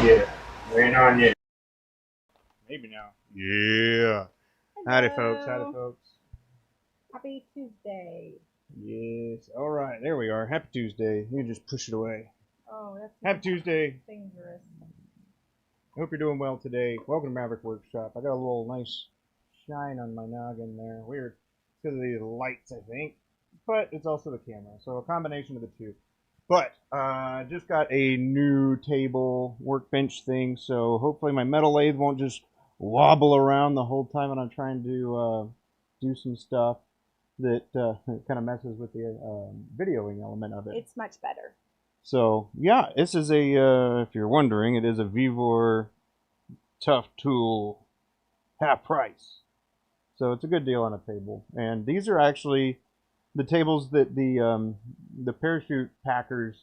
Yeah, waiting on you. Maybe now. Yeah. Howdy, folks. Howdy, Hello. folks. Happy Tuesday. Yes. All right. There we are. Happy Tuesday. You can just push it away. Oh, that's Happy Tuesday. dangerous. I hope you're doing well today. Welcome to Maverick Workshop. I got a little nice shine on my noggin there. Weird. It's because of these lights, I think. But it's also the camera. So a combination of the two. But just got a new table workbench thing. So hopefully my metal lathe won't just wobble around the whole time when I'm trying to do some stuff that kind of messes with the videoing element of it. It's much better. So yeah, this is a, if you're wondering, it is a Vevor Tough Tool half price. So it's a good deal on a table. And these are actually the tables that the parachute packers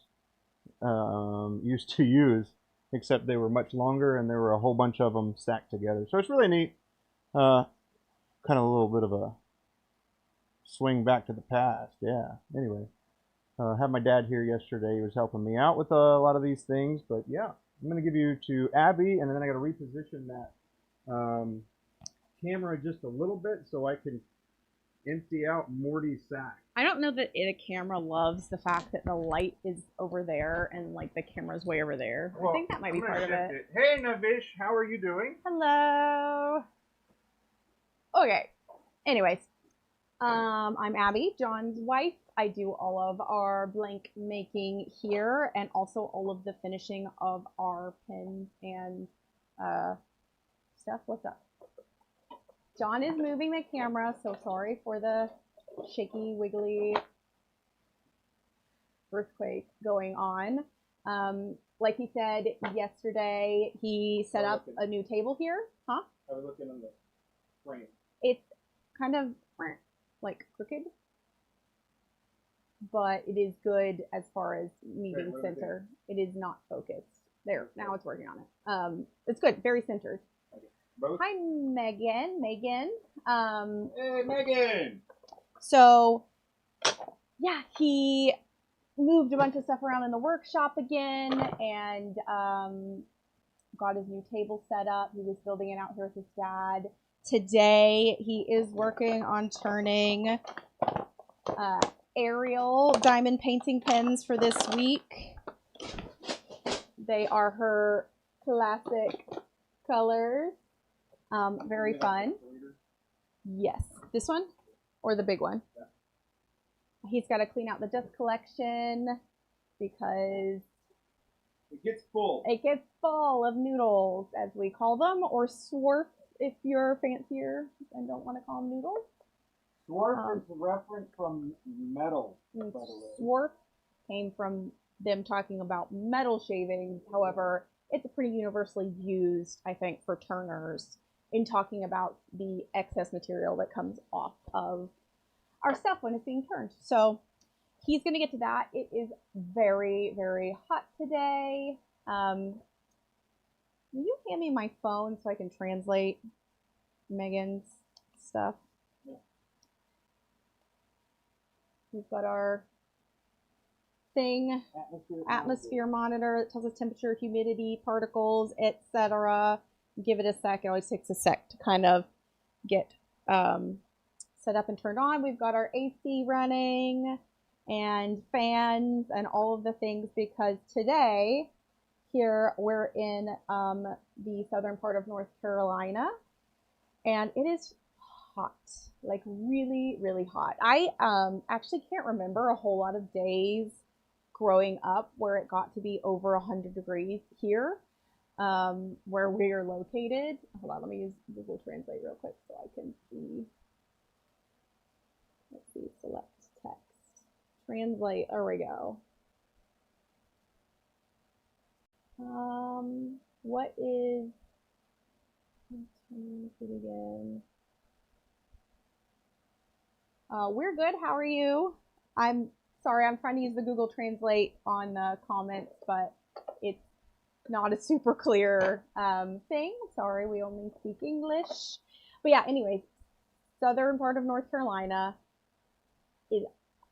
used to use, except they were much longer and there were a whole bunch of them stacked together. So it's really neat. Kind of a little bit of a swing back to the past. Yeah. Anyway. Had my dad here yesterday. He was helping me out with a lot of these things. But yeah, I'm going to give you to Abby, and then I got to reposition that camera just a little bit so I can empty out Morty's sack. I don't know that a camera loves the fact that the light is over there and like the camera's way over there. Well, I think that might be part of it. Hey Navish, how are you doing? Hello. Okay. Anyways, I'm Abby, John's wife. I do all of our blank making here and also all of the finishing of our pins and stuff. What's up? John is moving the camera, so sorry for the shaky, wiggly earthquake going on. Like he said yesterday, he set up a new table here. Huh? I was looking on the frame. It's kind of like crooked, but it is good as far as meeting center. It is not focused. There, now it's working on it. It's good, very centered. Both? Hi, Megan. Hey, Megan! So, yeah, he moved a bunch of stuff around in the workshop again and got his new table set up. He was building it out here with his dad. Today, he is working on turning Ariel diamond painting pens for this week. They are her classic colors. Very fun. Yes. This one or the big one? Yeah. He's got to clean out the dust collection because it gets full. It gets full of noodles, as we call them, or swarf if you're fancier and don't want to call them noodles. Swarf is a reference from metal, by the way. Swarf came from them talking about metal shavings. However, it's pretty universally used, I think, for turners in talking about the excess material that comes off of our stuff when it's being turned. So he's going to get to that. It is very, very hot today. Will you hand me my phone so I can translate Megan's stuff? Yeah. We've got our thing, atmosphere monitor that tells us temperature, humidity, particles, etc. Give it a sec. It always takes a sec to kind of get set up and turned on. We've got our AC running and fans and all of the things because today here we're in the southern part of North Carolina and it is hot, like really, really hot. I actually can't remember a whole lot of days growing up where it got to be over 100 degrees here. Where we are located. Hold on, let me use Google Translate real quick so I can see. Let's see, select text. Translate, there we go. What is, let's see it again. We're good, how are you? I'm sorry, I'm trying to use the Google Translate on the comments, but it's not a super clear thing. Sorry, we only speak English. But yeah, anyways, southern part of North Carolina.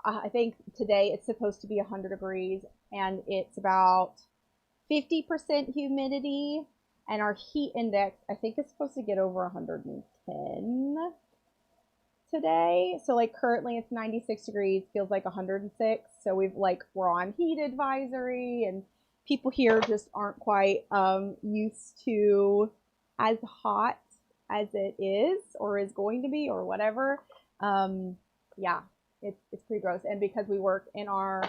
I think today it's supposed to be 100 degrees and it's about 50% humidity, and our heat index, I think, is supposed to get over 110 today. So like currently it's 96 degrees, feels like 106. So we're on heat advisory, and people here just aren't quite used to as hot as it is or is going to be or whatever. Yeah, it's pretty gross. And because we work in our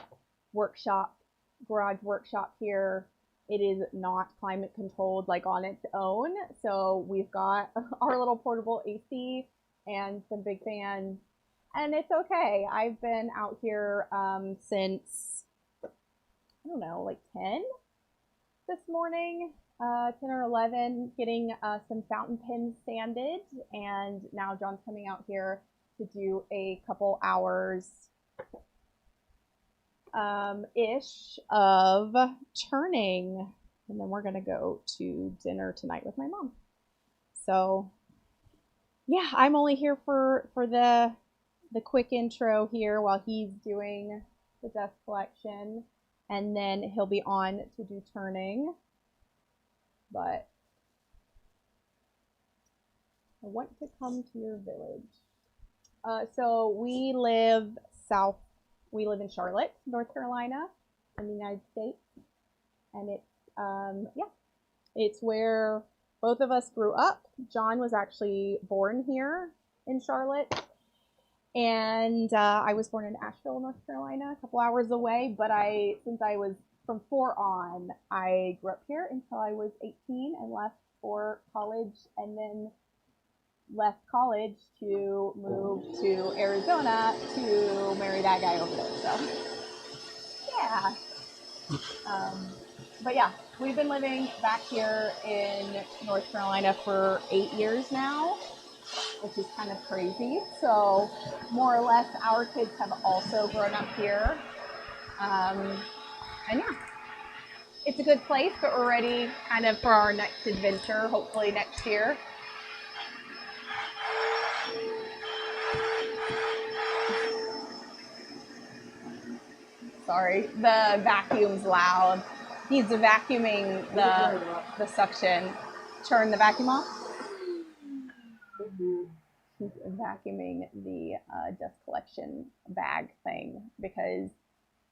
garage workshop here, it is not climate controlled like on its own. So we've got our little portable AC and some big fans, and it's okay. I've been out here since, I don't know, like 10 this morning, 10 or 11, getting some fountain pens sanded, and now John's coming out here to do a couple hours ish of turning, and then we're gonna go to dinner tonight with my mom. So yeah, I'm only here for the quick intro here while he's doing the dust collection, and then he'll be on to do turning. But I want to come to your village. So we live in Charlotte, North Carolina, in the United States, and it's where both of us grew up. John was actually born here in Charlotte, and I was born in Asheville, North Carolina, a couple hours away. But since I was from 4 on, I grew up here until I was 18 and left for college, and then left college to move to Arizona to marry that guy over there. So yeah. But yeah, we've been living back here in North Carolina for 8 years now, which is kind of crazy. So more or less our kids have also grown up here. And yeah, it's a good place, but we're ready kind of for our next adventure, hopefully next year. Sorry, the vacuum's loud. He's vacuuming the suction. Turn the vacuum off. He's vacuuming the dust collection bag thing because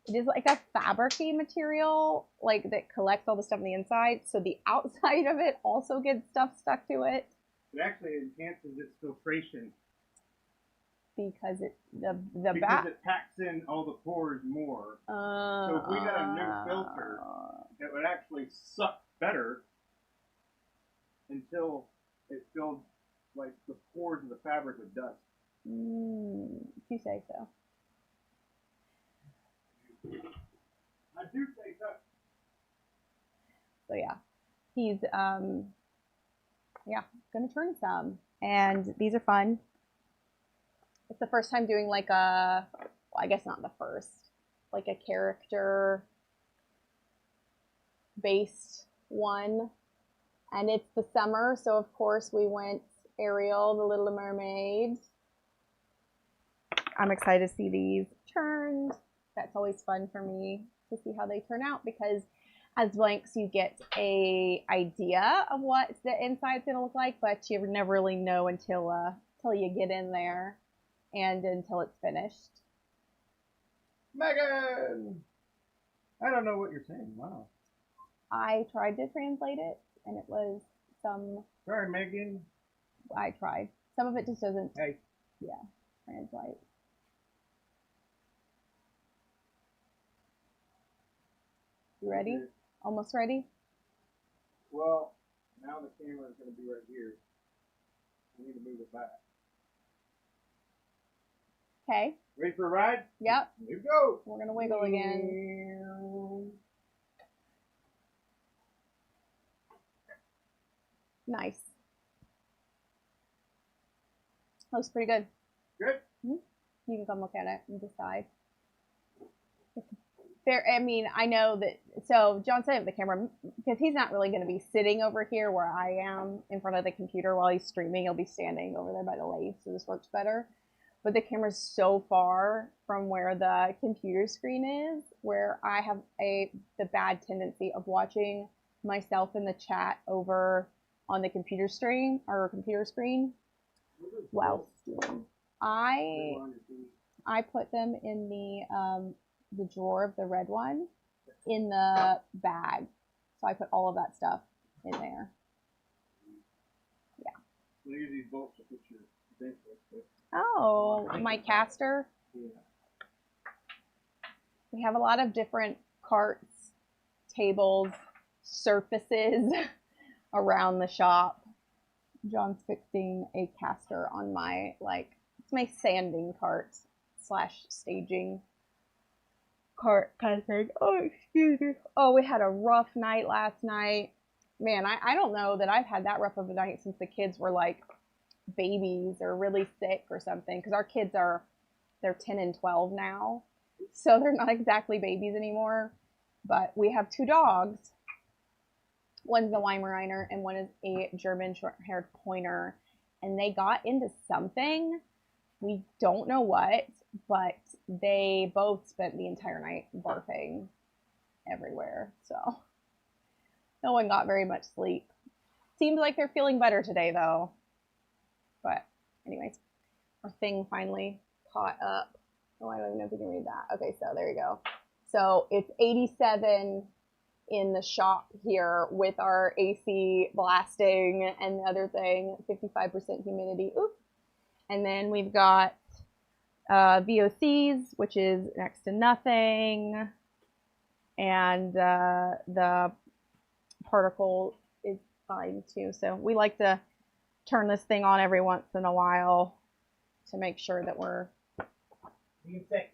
it is like a fabricy material, like that collects all the stuff on the inside. So the outside of it also gets stuff stuck to it. It actually enhances its filtration. Because it packs in all the pores more. So if we got a new filter, it would actually suck better until it filled like the pores of the fabric with dust. If you say so. I do say so. So yeah, he's gonna turn some, and these are fun. It's the first time doing like well, I guess not the first, like a character based one. And it's the summer, so of course we went Ariel, the Little Mermaid. I'm excited to see these turned. That's always fun for me to see how they turn out, because as blanks you get a idea of what the inside's gonna look like, but you never really know until you get in there. And until it's finished. Megan! I don't know what you're saying. Wow. I tried to translate it, and it was some... Sorry, Megan. I tried. Some of it just doesn't... Hey. Yeah, translate. You ready? Okay. Almost ready? Well, now the camera is going to be right here. I need to move it back. Okay. Ready for a ride? Yep. Here we go. We're going to wiggle again. Nice. That was pretty good. Good. Mm-hmm. You can come look at it and decide. I know that, so John set up the camera because he's not really going to be sitting over here where I am in front of the computer while he's streaming. He'll be standing over there by the lathe, so this works better. but the camera's so far from where the computer screen is, where I have the bad tendency of watching myself in the chat over on the computer screen. Well, I put them in the drawer of the red one in the bag. So I put all of that stuff in there. Yeah. Use these bolts to put your bench with. Oh, my caster. Yeah. We have a lot of different carts, tables, surfaces around the shop. John's fixing a caster on my, it's my sanding cart / staging cart kind of thing. Oh, excuse me. Oh, we had a rough night last night. Man, I don't know that I've had that rough of a night since the kids were like babies or really sick or something. Because our kids they're 10 and 12 now. So they're not exactly babies anymore. But we have 2 dogs. One's a Weimaraner and one is a German short-haired pointer. And they got into something. We don't know what, but they both spent the entire night barfing everywhere. So no one got very much sleep. Seems like they're feeling better today, though. But anyways, our thing finally caught up. Oh, I don't even know if you can read that. Okay, so there you go. So it's 87 in the shop here with our AC blasting and the other thing, 55% humidity. Oop. And then we've got VOCs, which is next to nothing. And the particle is fine too. So we like to turn this thing on every once in a while to make sure that we're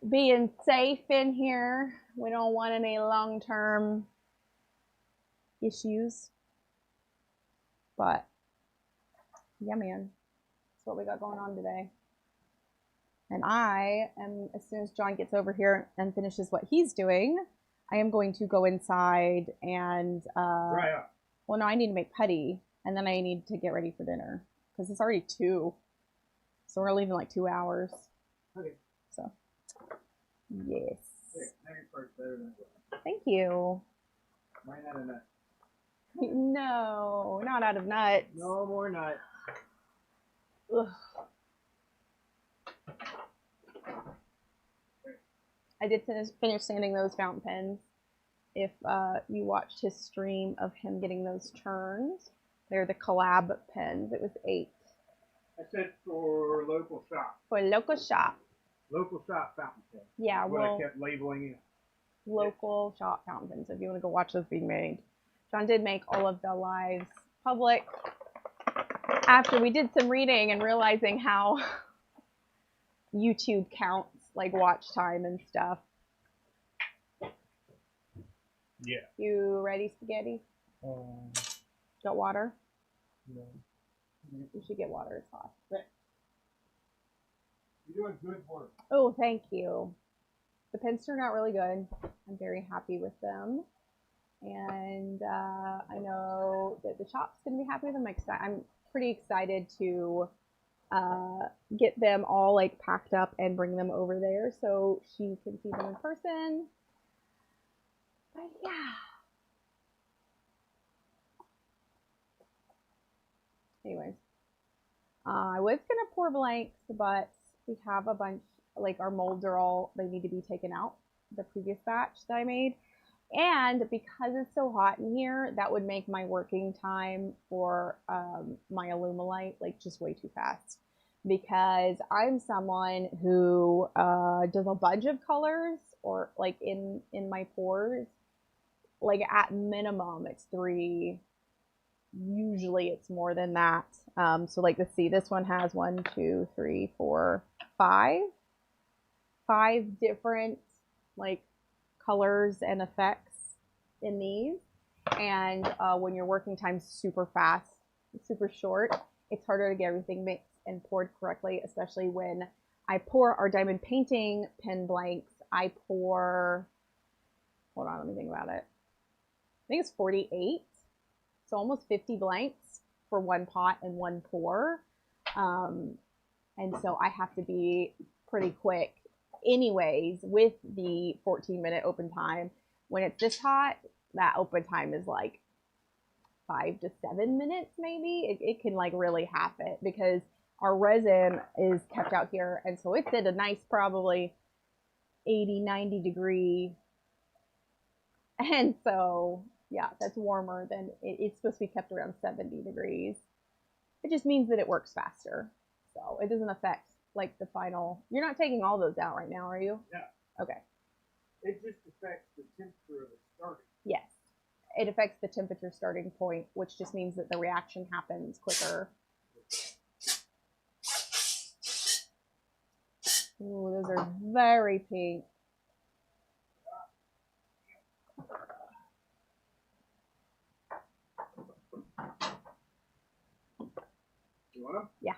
being safe in here. We don't want any long-term issues. But yeah, man, that's what we got going on today. And I am, as soon as John gets over here and finishes what he's doing, I am going to go inside and Dry up. Well, no, I need to make putty, and then I need to get ready for dinner because it's already 2, so we're leaving like 2 hours. Okay. So yes. Better than Thank you. Right out of nuts. No, not out of nuts. No more nuts. Ugh. I did finish sanding those fountain pens. If you watched his stream of him getting those turned, they're the collab pens. It was 8. I said for local shop. For local shop. Local shop fountain pen. Yeah, what I kept labeling it. Local shop fountain pens. If you want to go watch those being made. John did make all of the lives public after we did some reading and realizing how YouTube counts like watch time and stuff. Yeah. You ready, spaghetti? Got water? No. You should get water. It's hot. You're doing good work. Oh, thank you. The pens turned out really good. I'm very happy with them. And I know that the shop's going to be happy with them. I'm pretty excited to get them all like packed up and bring them over there so she can see them in person. But yeah. Anyways, I was gonna pour blanks, but we have a bunch, like our molds are all, they need to be taken out, the previous batch that I made. And because it's so hot in here, that would make my working time for my Alumilite like just way too fast. Because I'm someone who does a bunch of colors or like in my pours. Like at minimum, it's 3. Usually it's more than that. So like, let's see, this one has 1, 2, 3, 4, 5 different like colors and effects in these. And when your working time's super fast, super short, it's harder to get everything mixed and poured correctly, especially when I pour our diamond painting pen blanks. I pour, hold on, let me think about it. I think it's 48. So almost 50 blanks for one pot and one pour. And so I have to be pretty quick anyways with the 14-minute open time. When it's this hot, that open time is like 5 to 7 minutes maybe. It can like really half it because our resin is kept out here, and so it's at a nice probably 80-90 degree, and so yeah, that's warmer than it's supposed to be kept around 70 degrees. It just means that it works faster, so it doesn't affect like the final. You're not taking all those out right now, are you? Yeah. Okay. It just affects the temperature of the starting. Yes, it affects the temperature starting point, which just means that the reaction happens quicker. Ooh, those are very pink. You want them? Yeah.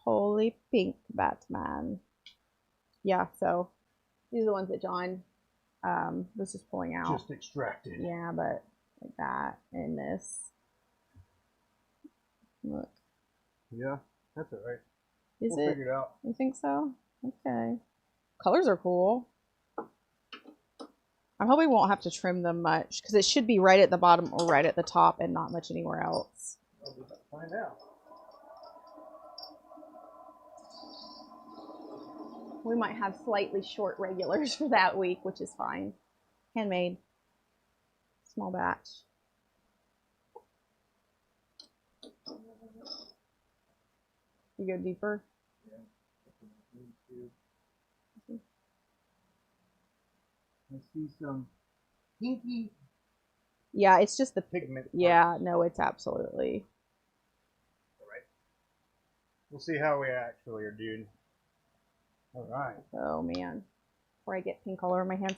Holy pink Batman. Yeah, so these are the ones that John was just pulling out. Just extracted. Yeah, but like that and this. Look. Yeah, that's all right. Is We'll it? figure it out. You think so? Okay. Colors are cool. I'm hoping we won't have to trim them much because it should be right at the bottom or right at the top and not much anywhere else. I'll just find out. We might have slightly short regulars for that week, which is fine. Handmade. Small batch. You go deeper? Yeah. I see some pinky. Yeah, it's just the pigment. Yeah, no, it's absolutely. All right. We'll see how we actually are doing. All right. Oh man, before I get pink all over my hands.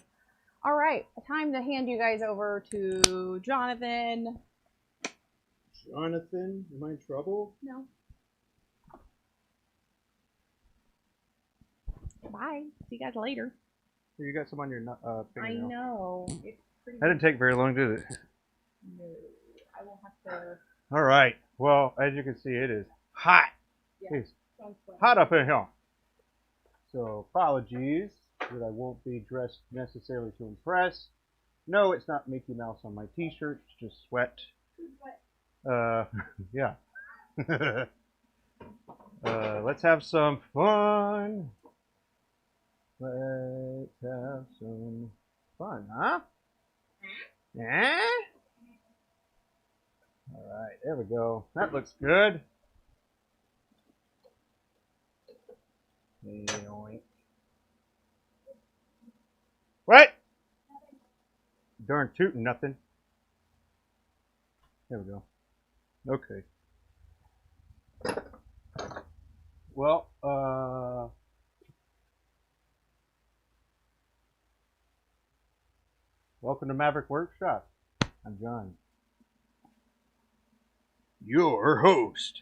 All right, time to hand you guys over to Jonathan. Jonathan, am I in trouble? No. Bye. See you guys later. So you got some on your I fingernail. know. It's pretty. That didn't take very long, did it? No, I won't have to. All right. Well, as you can see, it is hot. Yeah. It's hot up in here. So apologies that I won't be dressed necessarily to impress. No, it's not Mickey Mouse on my t-shirt. It's just sweat. Yeah. Let's have some fun. Let's have some fun, huh? Yeah? All right, there we go. That looks good. Yoink. What? Darn tootin' nothing. There we go. Okay. Well, welcome to Maverick Workshop. I'm John, your host.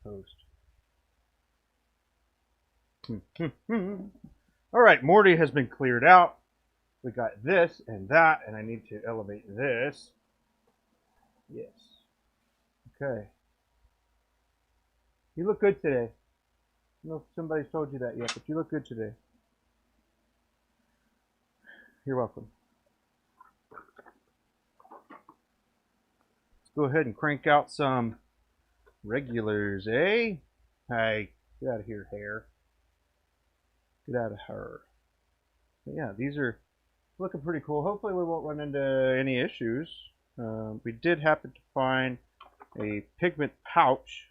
Host. All right, Morty has been cleared out. We got this and that, and I need to elevate this. Yes. Okay. You look good today. I don't know if somebody's told you that yet, but you look good today. You're welcome. Let's go ahead and crank out some regulars, eh? Hey, get out of here, hair. Get out of her. But yeah, these are looking pretty cool. Hopefully we won't run into any issues. We did happen to find a pigment pouch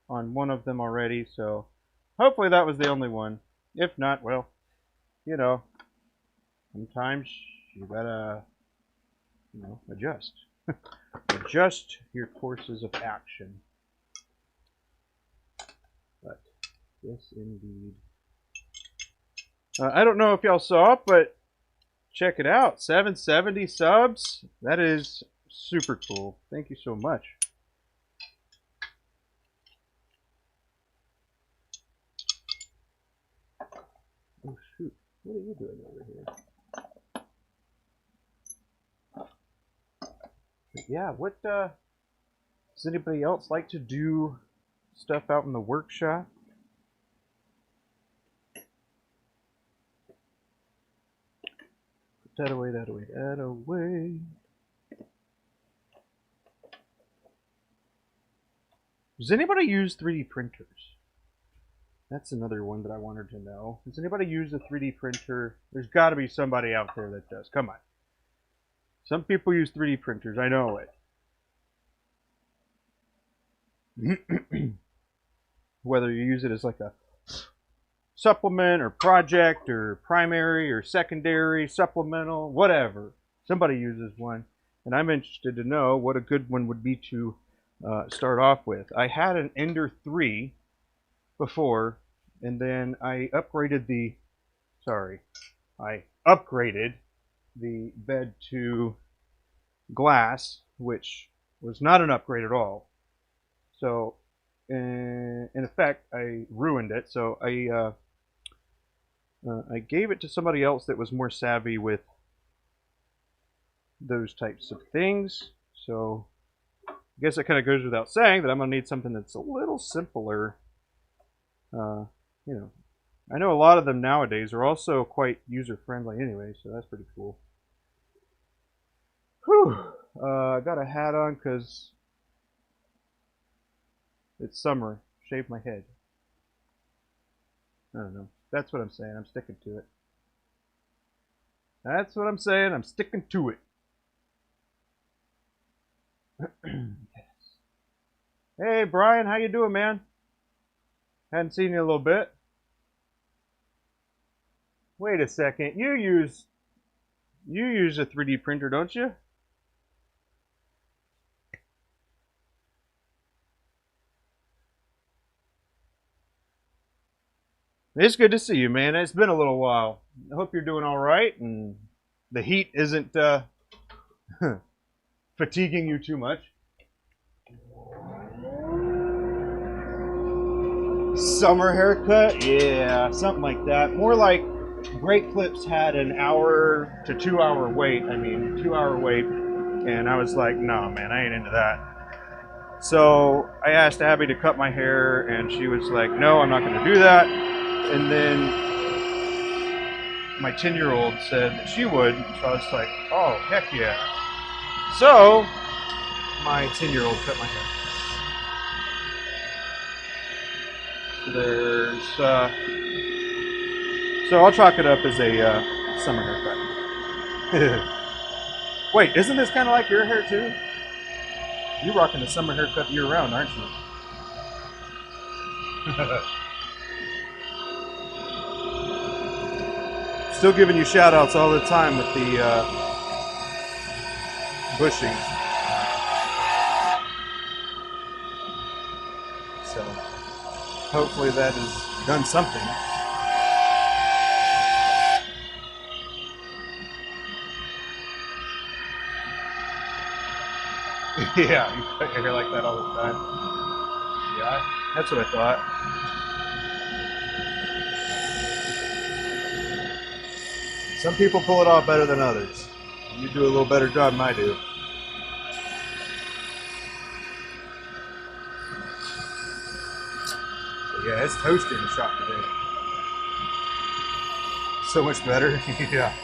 on one of them already, so hopefully that was the only one. If not, well, you know, sometimes you gotta, you know, adjust. Adjust your courses of action. But yes, indeed. I don't know if y'all saw it, but check it out. 770 subs. That is super cool. Thank you so much. Oh shoot, what are you doing over here? But yeah, what does anybody else like to do stuff out in the workshop? Put that away, that away, that away. Does anybody use 3D printers? That's another one that I wanted to know. Does anybody use a 3D printer? There's got to be somebody out there that does. Come on. Some people use 3D printers. I know it. Whether you use it as like a supplement or project or primary or secondary, supplemental, whatever. Somebody uses one. And I'm interested to know what a good one would be to start off with. I had an Ender 3 before, and then I upgraded the bed to glass, which was not an upgrade at all. So in effect, I ruined it. So I gave it to somebody else that was more savvy with those types of things. So I guess it kind of goes without saying that I'm going to need something that's a little simpler. You know, I know a lot of them nowadays are also quite user-friendly anyway, so that's pretty cool. Whew. I got a hat on because it's summer. Shave my head. I don't know. That's what I'm saying. I'm sticking to it. That's what I'm saying. I'm sticking to it. Yes. Hey, Brian. How you doing, man? Hadn't seen you in a little bit. Wait a second. You use a 3D printer, don't you? It's good to see you, man. It's been a little while. I hope you're doing all right and the heat isn't fatiguing you too much. Summer haircut? Yeah, something like that. More like Great Clips had an hour to 2 hour wait. 2 hour wait. And I was like, no, man, I ain't into that. So I asked Abby to cut my hair, and she was like, no, I'm not going to do that. And then my 10-year-old said that she would. So I was like, oh, heck yeah. So my 10-year-old cut my hair. So I'll chalk it up as a summer haircut. Wait, isn't this kind of like your hair too? You're rocking a summer haircut year round, aren't you? Still giving you shout outs all the time with the bushing. So hopefully that has done something. Yeah, you cut your hair like that all the time. Yeah, that's what I thought. Some people pull it off better than others. You do a little better job than I do. But yeah, it's toasty in the shop today. So much better. Yeah.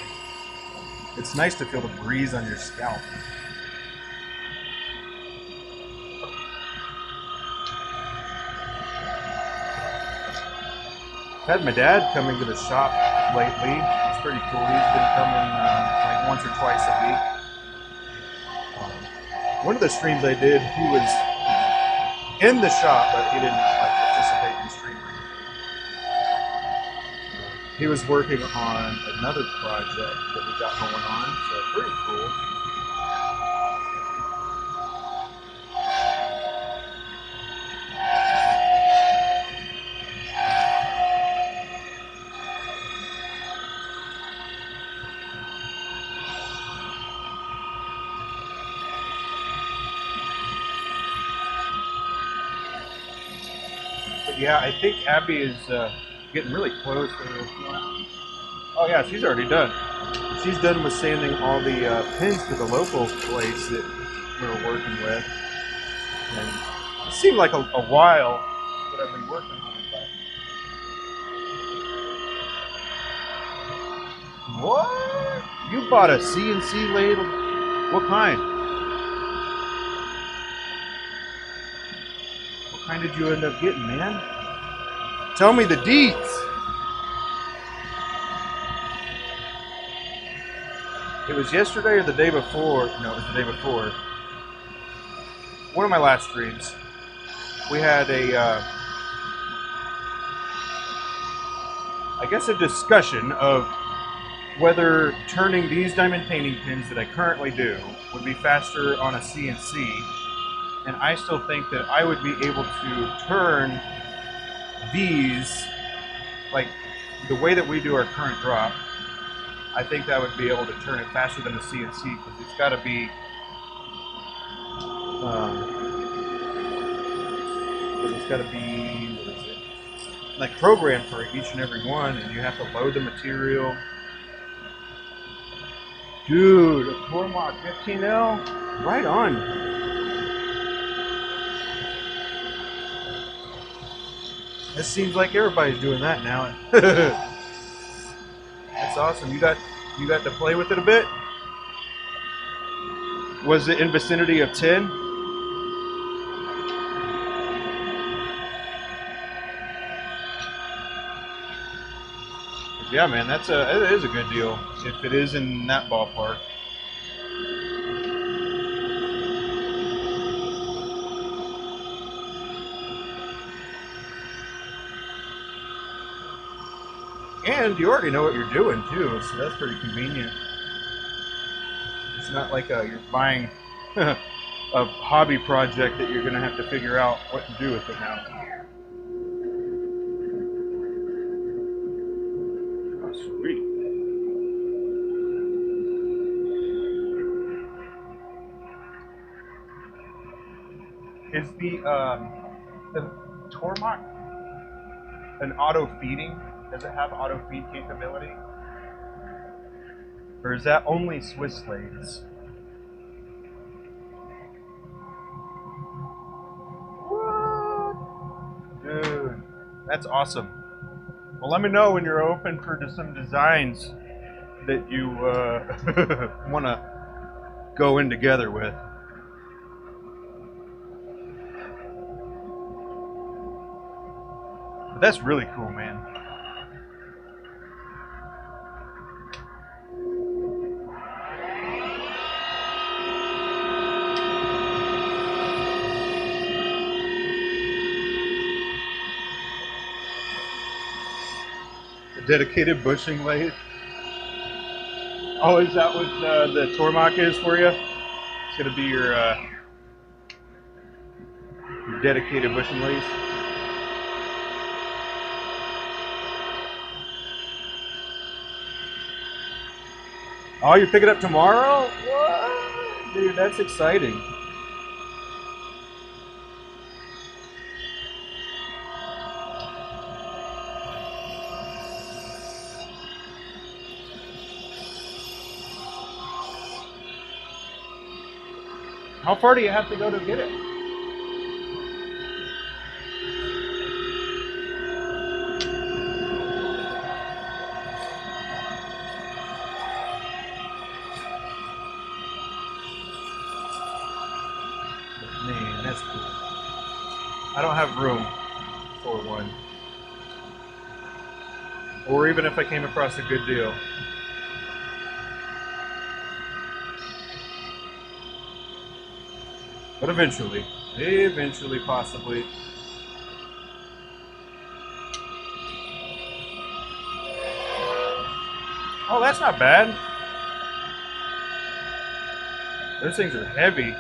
It's nice to feel the breeze on your scalp. I've had my dad coming to the shop lately. It's pretty cool. He's been coming like once or twice a week. One of the streams I did, he was in the shop, but he didn't like participate in streaming. He was working on another project that we got going on, so pretty cool. Yeah, I think Abby is Getting really close to this. Oh yeah, she's already done. She's done with sanding all the pins to the local place that we were working with. And it seemed like a while that I've been working on it. But... What? You bought a CNC ladle? What kind? What kind did you end up getting, man? Tell me the deets. It was yesterday or the day before. No, it was the day before. One of my last streams. We had I guess a discussion of whether turning these diamond painting pins that I currently do would be faster on a CNC. And I still think that I would be able to turn these, like the way that we do our current drop, I think that would be able to turn it faster than a CNC because it's got to be what is it? Like programmed for each and every one, and you have to load the material. Dude, a Tormach 15L? Right on. It seems like everybody's doing that now. That's awesome. You got to play with it a bit? Was it in vicinity of 10? Yeah, man, it is a good deal if it is in that ballpark. And you already know what you're doing too, so that's pretty convenient. It's not like you're buying a hobby project that you're going to have to figure out what to do with it now. Oh, sweet. Is the Tormach an auto feeding? Does it have auto feed capability? Or is that only Swiss lathes? What? Dude, that's awesome. Well, let me know when you're open for some designs that you want to go in together with. But that's really cool, man. Dedicated bushing lathe. Oh, is that what the Tormach is for you? It's going to be your dedicated bushing lathe. Oh, you pick it up tomorrow? What? Dude, that's exciting. How far do you have to go to get it? Man, that's cool. I don't have room for one. Or even if I came across a good deal. But eventually, possibly. Oh, that's not bad. Those things are heavy.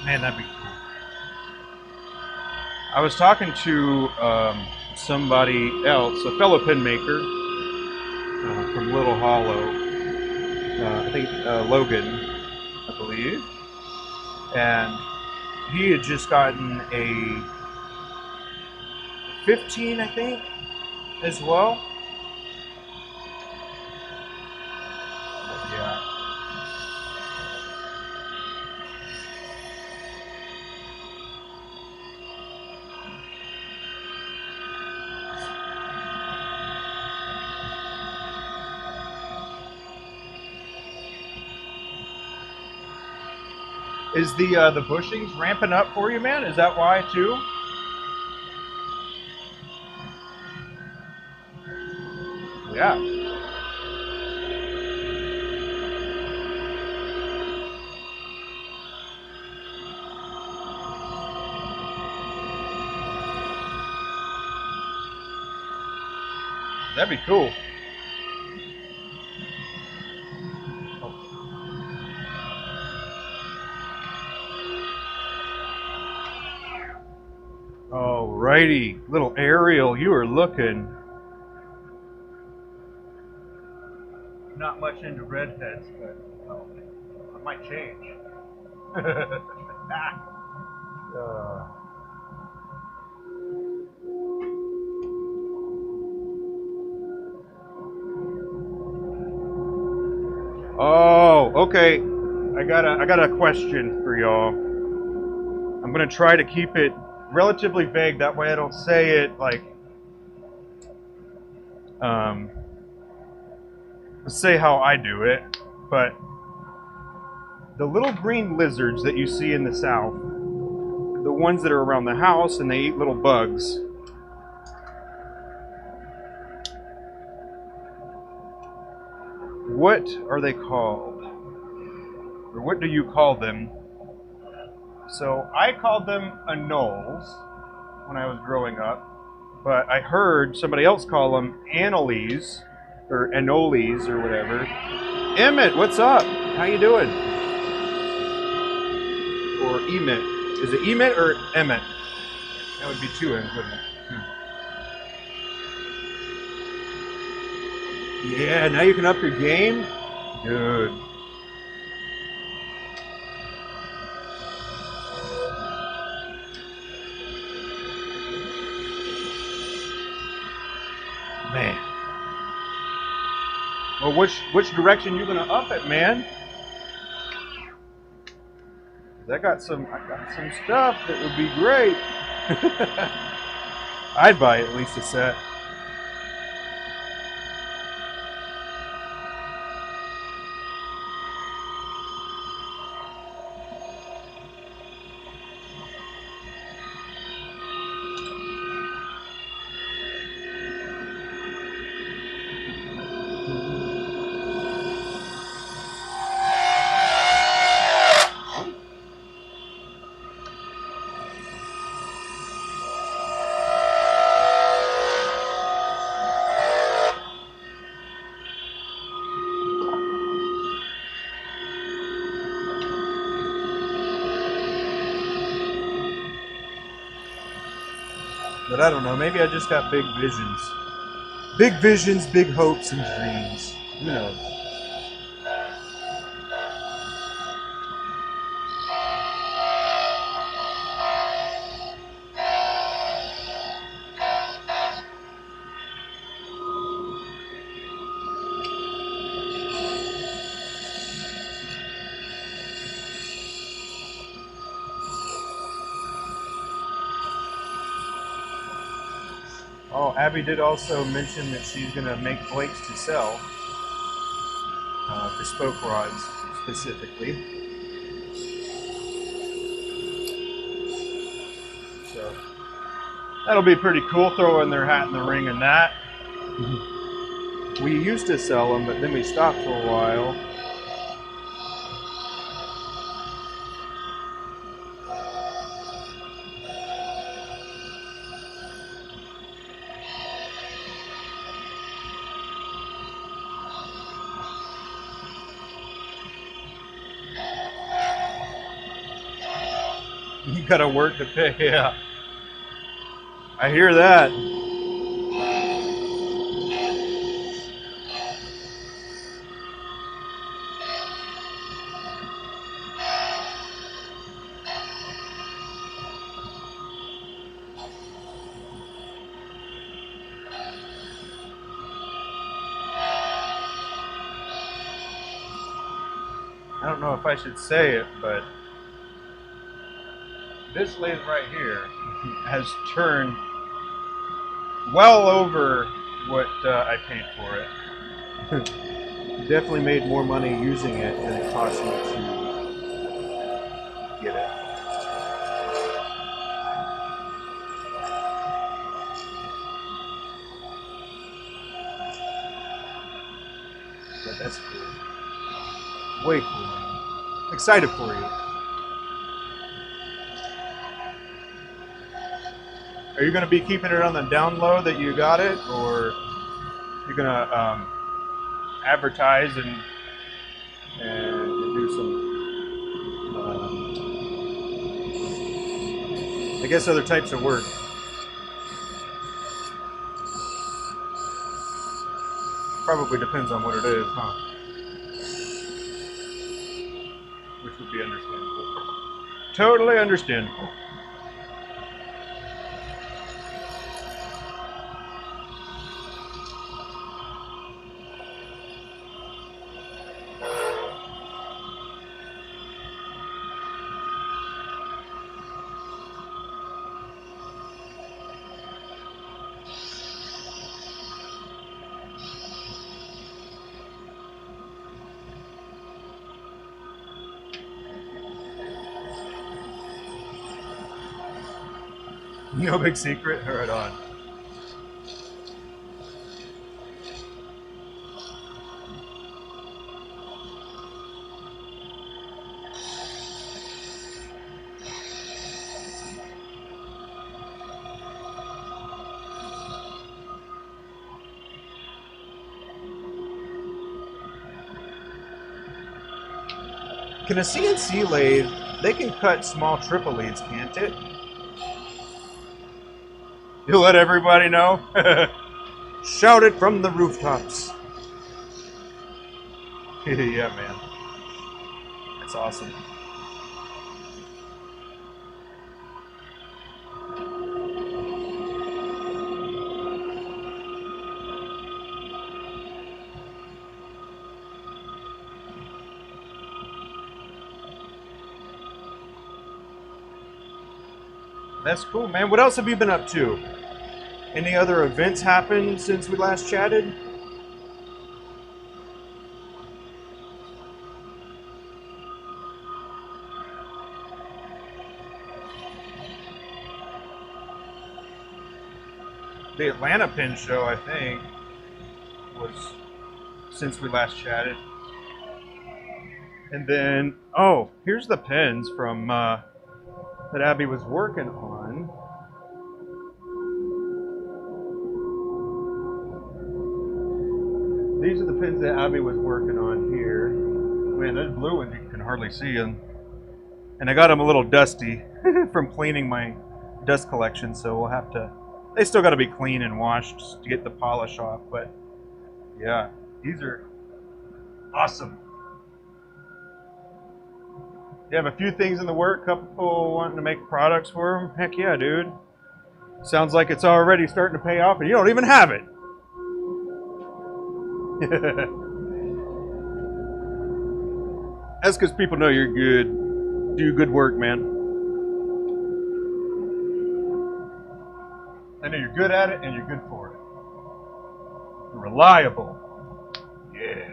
Man, that'd be cool. I was talking to somebody else, a fellow pin maker from Little Hollow. I think Logan, I believe. And he had just gotten a 15, I think, as well. But yeah. Is the bushings ramping up for you, man? Is that why too? Yeah. That'd be cool. Alrighty, little Ariel, you are looking not much into redheads, but it might change. Oh, okay. I got a question for y'all. I'm gonna try to keep it relatively vague. That way, I don't say it like. Let's say how I do it, but the little green lizards that you see in the south, the ones that are around the house and they eat little bugs. What are they called? Or what do you call them? So I called them anoles when I was growing up, but I heard somebody else call them anoles or anoles or whatever. Emmett, what's up? How you doing? Or Emmett. Is it Emmett or Emmett? That would be two M's, wouldn't it? Yeah, now you can up your game? Good. Man. Well, which direction you gonna up it, man? I got some stuff that would be great. I'd buy at least a set. But I don't know, maybe I just got big visions. Big visions, big hopes and dreams. Who knows? Oh, Abby did also mention that she's going to make plates to sell, bespoke rods specifically. So that'll be pretty cool, throwing their hat in the ring in that. We used to sell them, but then we stopped for a while. You gotta work to pay. Yeah, I hear that. I don't know if I should say it, but this lathe right here has turned well over what I paid for it. Definitely made more money using it than it cost me to get it. But that's cool. Way cool. I'm excited for you. Are you going to be keeping it on the down low that you got it, or you're going to advertise and do some, I guess, other types of work? Probably depends on what it is, huh? Which would be understandable. Totally understandable. No big secret. Right on. Can a CNC lathe, they can cut small triple leads, can't it? You let everybody know? Shout it from the rooftops. Yeah, man. That's awesome. That's cool, man. What else have you been up to? Any other events happened since we last chatted? The Atlanta Pin Show, I think, was since we last chatted. And then, oh, here's the pins from that Abby was working on. These are the pins that Abby was working on here. Man, those blue ones you can hardly see them. And I got them a little dusty from cleaning my dust collection, so we'll have to, they still got to be clean and washed to get the polish off, but yeah, these are awesome. You have a few things in the work, couple wanting to make products for them? Heck yeah, dude. Sounds like it's already starting to pay off and you don't even have it. That's because people know you're good. Do good work, man. I know you're good at it and you're good for it. You're reliable. Yeah.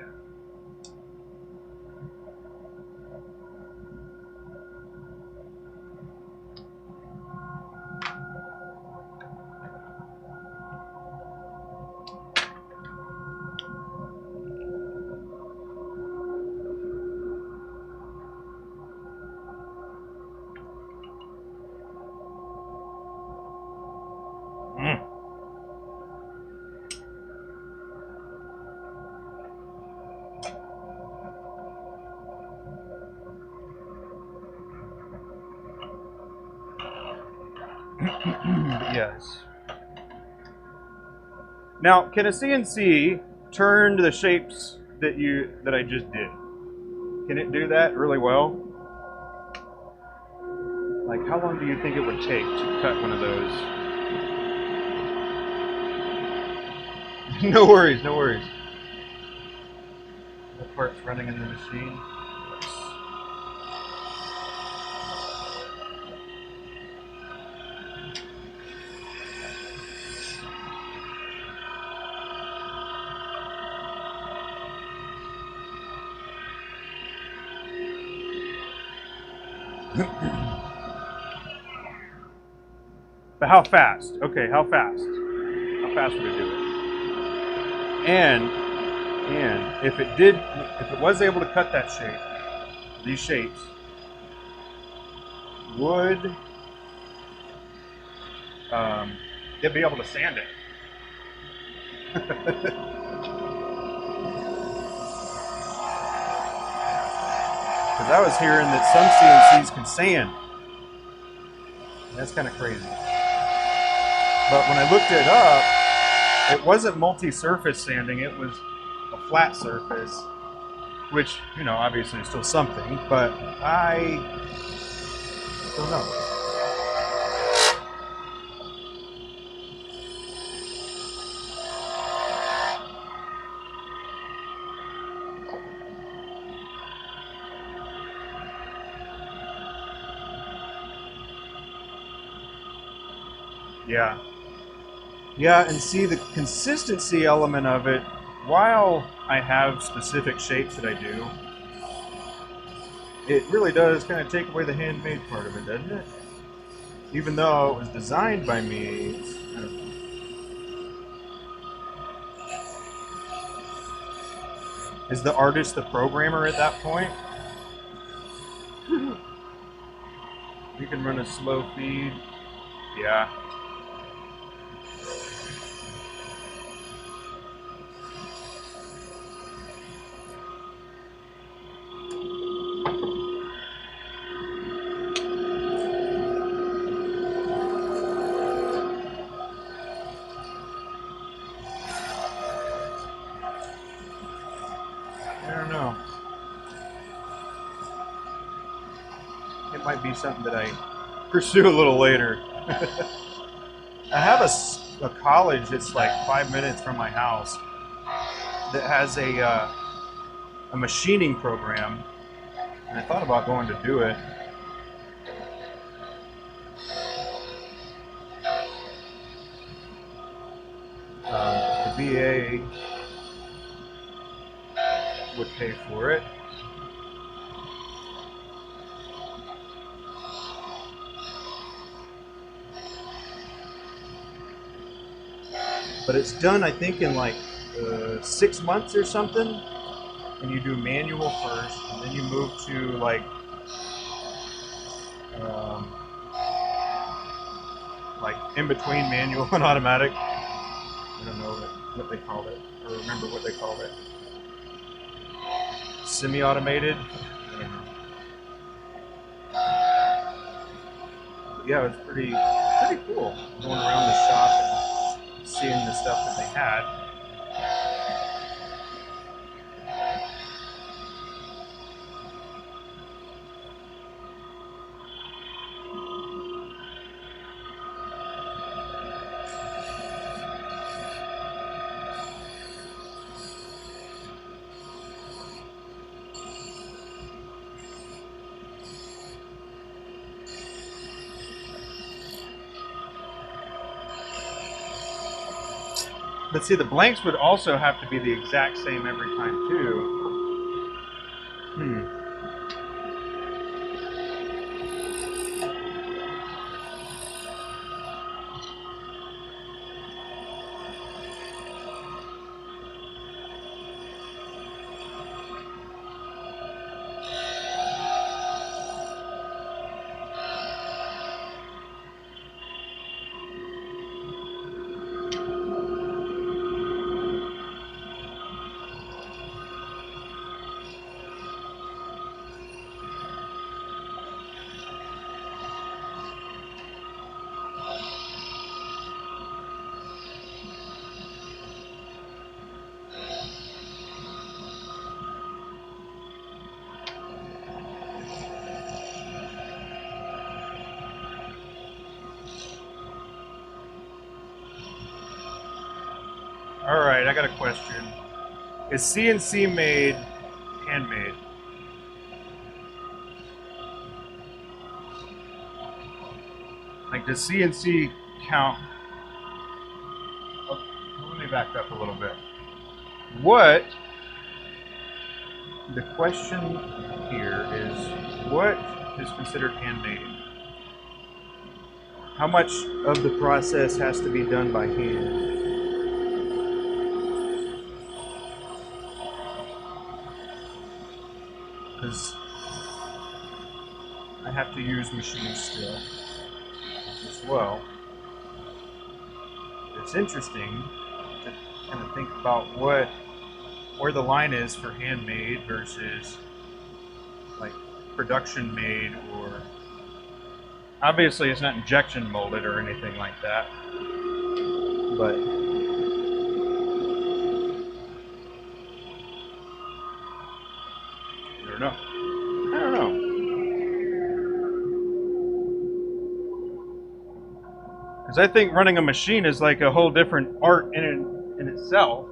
Yes. Now, can a CNC turn the shapes that I just did? Can it do that really well? Like, how long do you think it would take to cut one of those? No worries, no worries. The part's running in the machine. But how fast? Okay, how fast? How fast would it do it? And if it was able to cut that shape, these shapes, would it be able to sand it? Because I was hearing that some CNCs can sand. That's kind of crazy. But when I looked it up, it wasn't multi-surface sanding, it was a flat surface, which, you know, obviously is still something, but I don't know. Yeah. Yeah, and see the consistency element of it, while I have specific shapes that I do, it really does kind of take away the handmade part of it, doesn't it? Even though it was designed by me, I don't know. Is the artist the programmer at that point? You can run a slow feed. Yeah. I don't know. It might be something that I pursue a little later. I have a college that's like 5 minutes from my house that has a machining program, and I thought about going to do it. The VA would pay for it. But it's done, I think, in like 6 months or something. And you do manual first, and then you move to like in between manual and automatic. I don't know what they called it, or remember what they called it. Semi-automated. I don't know. But yeah, it was pretty cool going around the shop and seeing the stuff that they had. But see, the blanks would also have to be the exact same every time too. All right, I got a question. Is CNC made handmade? Like, does CNC count? Oh, let me back up a little bit. What? The question here is, what is considered handmade? How much of the process has to be done by hand? Because I have to use machines still as well. It's interesting to kind of think about where the line is for handmade versus like production made, or obviously it's not injection molded or anything like that, but I don't know. I don't know. Because I think running a machine is like a whole different art in itself.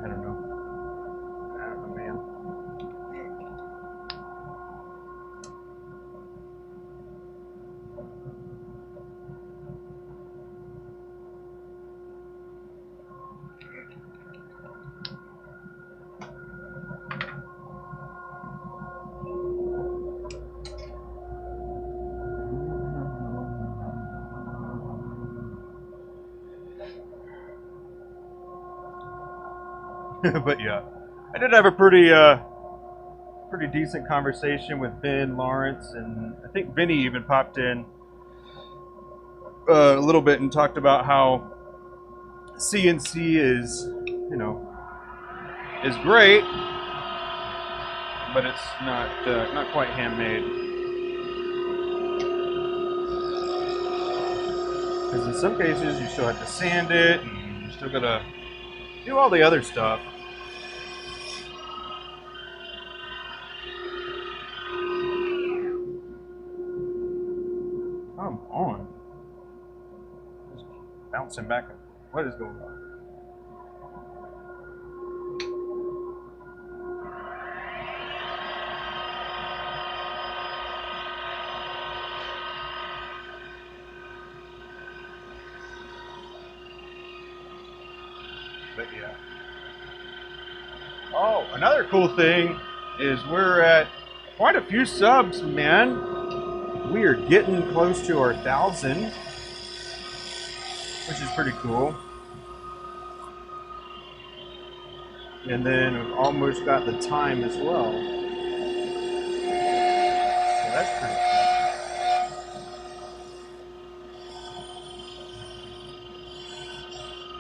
I don't know. I don't know, man. But yeah, I did have a pretty decent conversation with Ben Lawrence, and I think Vinny even popped in a little bit and talked about how CNC is great, but it's not quite handmade. Because in some cases you still have to sand it, and you still gotta do all the other stuff. Come on. Just bouncing back. What is going on? But yeah. Oh, another cool thing is we're at quite a few subs, man. We are getting close to our 1,000, which is pretty cool. And then we've almost got the time as well. So that's pretty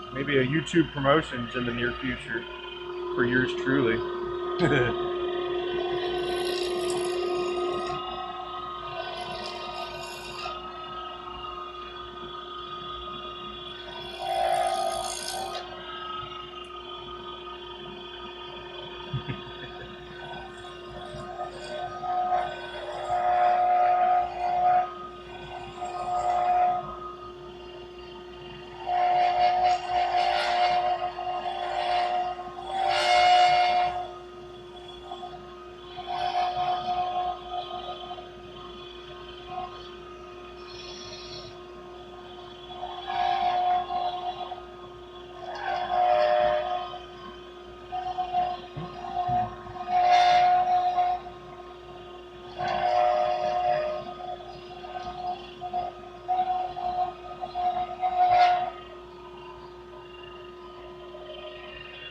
cool. Maybe a YouTube promotions in the near future for yours truly.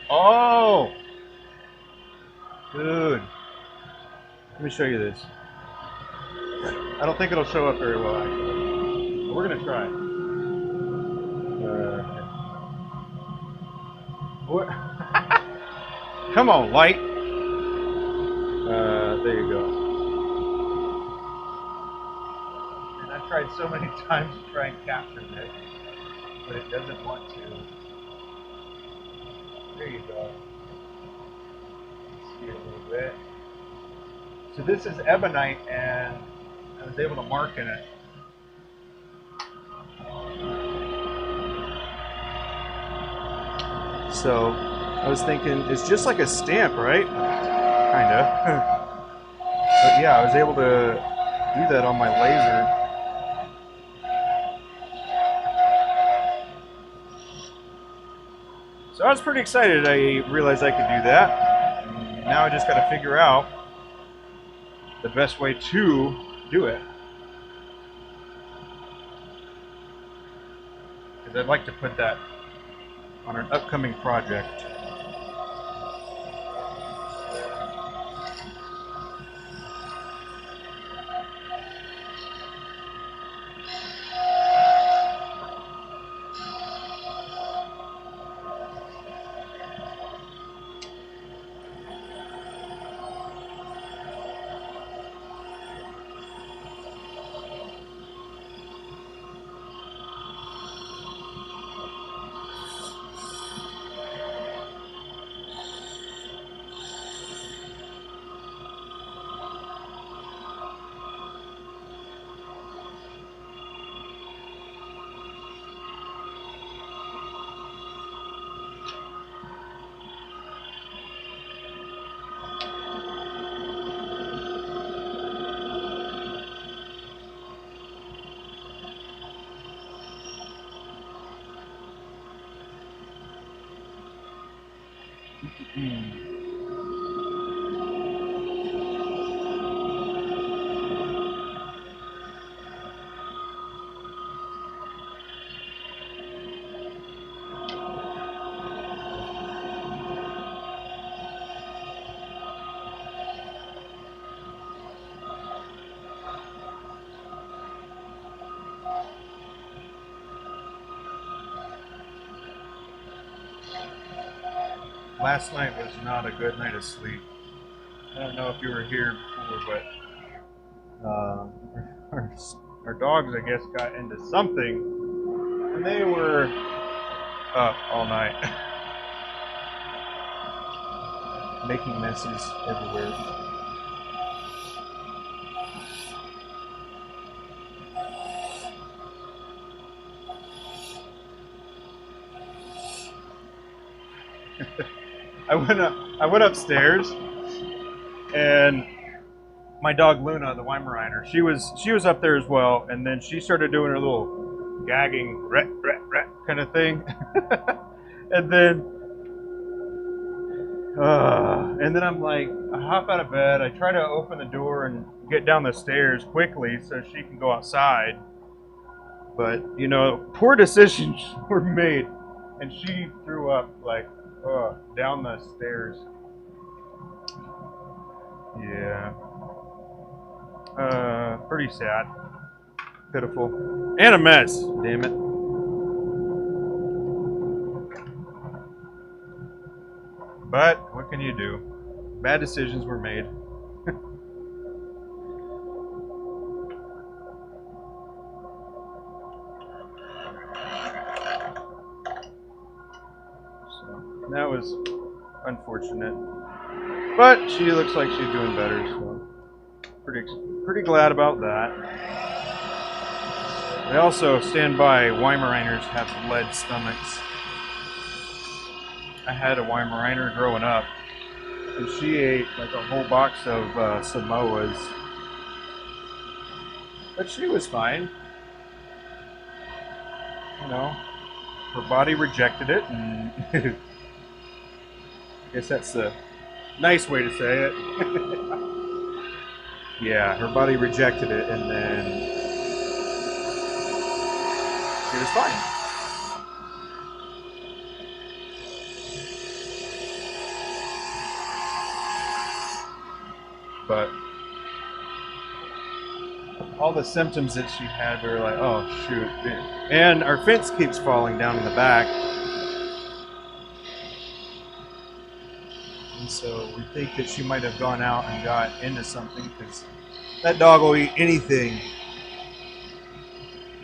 Oh, dude. Let me show you this. I don't think it'll show up very well, actually. But we're going to try. What? Come on, light. There you go. And I've tried so many times to try and capture this, but it doesn't want to. There you go. Let's see a little bit. So this is ebonite, and I was able to mark in it. So I was thinking, it's just like a stamp, right? Kinda. But yeah, I was able to do that on my laser. So I was pretty excited. I realized I could do that. And now I just got to figure out the best way to do it. Because I'd like to put that on an upcoming project. Last night was not a good night of sleep. I don't know if you were here before, but our dogs, I guess, got into something, and they were up all night, making messes everywhere. I went upstairs, and my dog Luna, the Weimaraner, she was up there as well, and then she started doing her little gagging rat rat rat kind of thing, and then I'm like, I hop out of bed, I try to open the door and get down the stairs quickly so she can go outside, but you know, poor decisions were made, and she threw up like down the stairs. Yeah. Pretty sad. Pitiful. And a mess, damn it. But what can you do? Bad decisions were made. So that was unfortunate. But she looks like she's doing better, so pretty glad about that. I also stand by Weimaraners have lead stomachs. I had a Weimaraner growing up, and she ate like a whole box of Samoas. But she was fine. You know, her body rejected it, and I guess that's the nice way to say it. Yeah, her body rejected it, and then she was fine. But all the symptoms that she had were like, oh shoot. And our fence keeps falling down in the back. And so we think that she might have gone out and got into something, because that dog will eat anything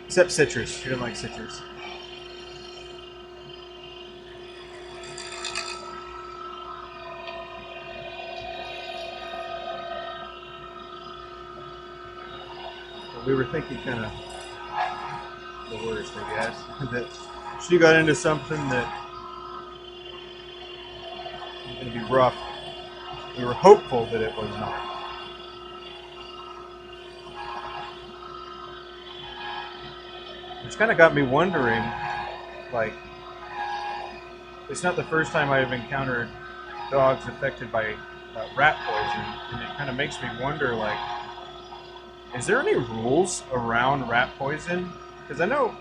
except citrus. She doesn't like citrus. we were thinking kind of the worst, I guess. That she got into something that was going to be rough. We were hopeful that it was not. Which kind of got me wondering, like, it's not the first time I've encountered dogs affected by rat poison, and it kind of makes me wonder, like, is there any rules around rat poison? Because I know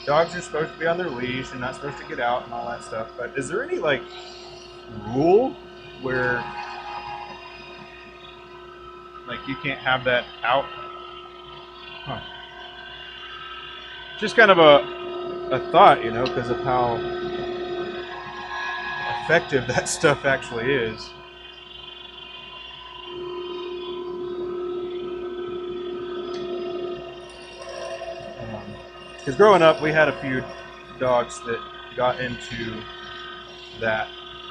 dogs are supposed to be on their leash and not supposed to get out and all that stuff, but is there any, like, rule where, like, you can't have that out? Huh. Just kind of a thought, you know, because of how effective that stuff actually is. Because growing up, we had a few dogs that got into that,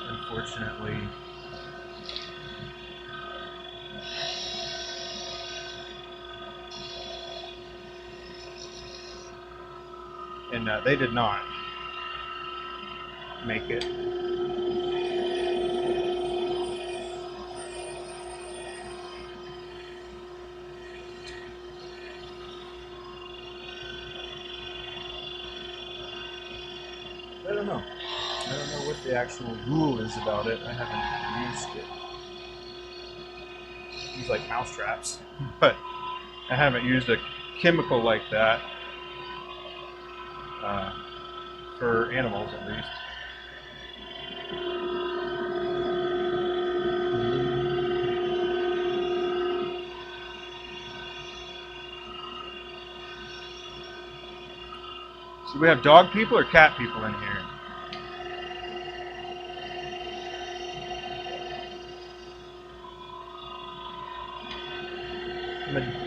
unfortunately. And they did not make it. I don't know. I don't know what the actual rule is about it. I haven't used it. I use like mouse traps, but I haven't used a chemical like that for animals, at least. So we have dog people or cat people in here?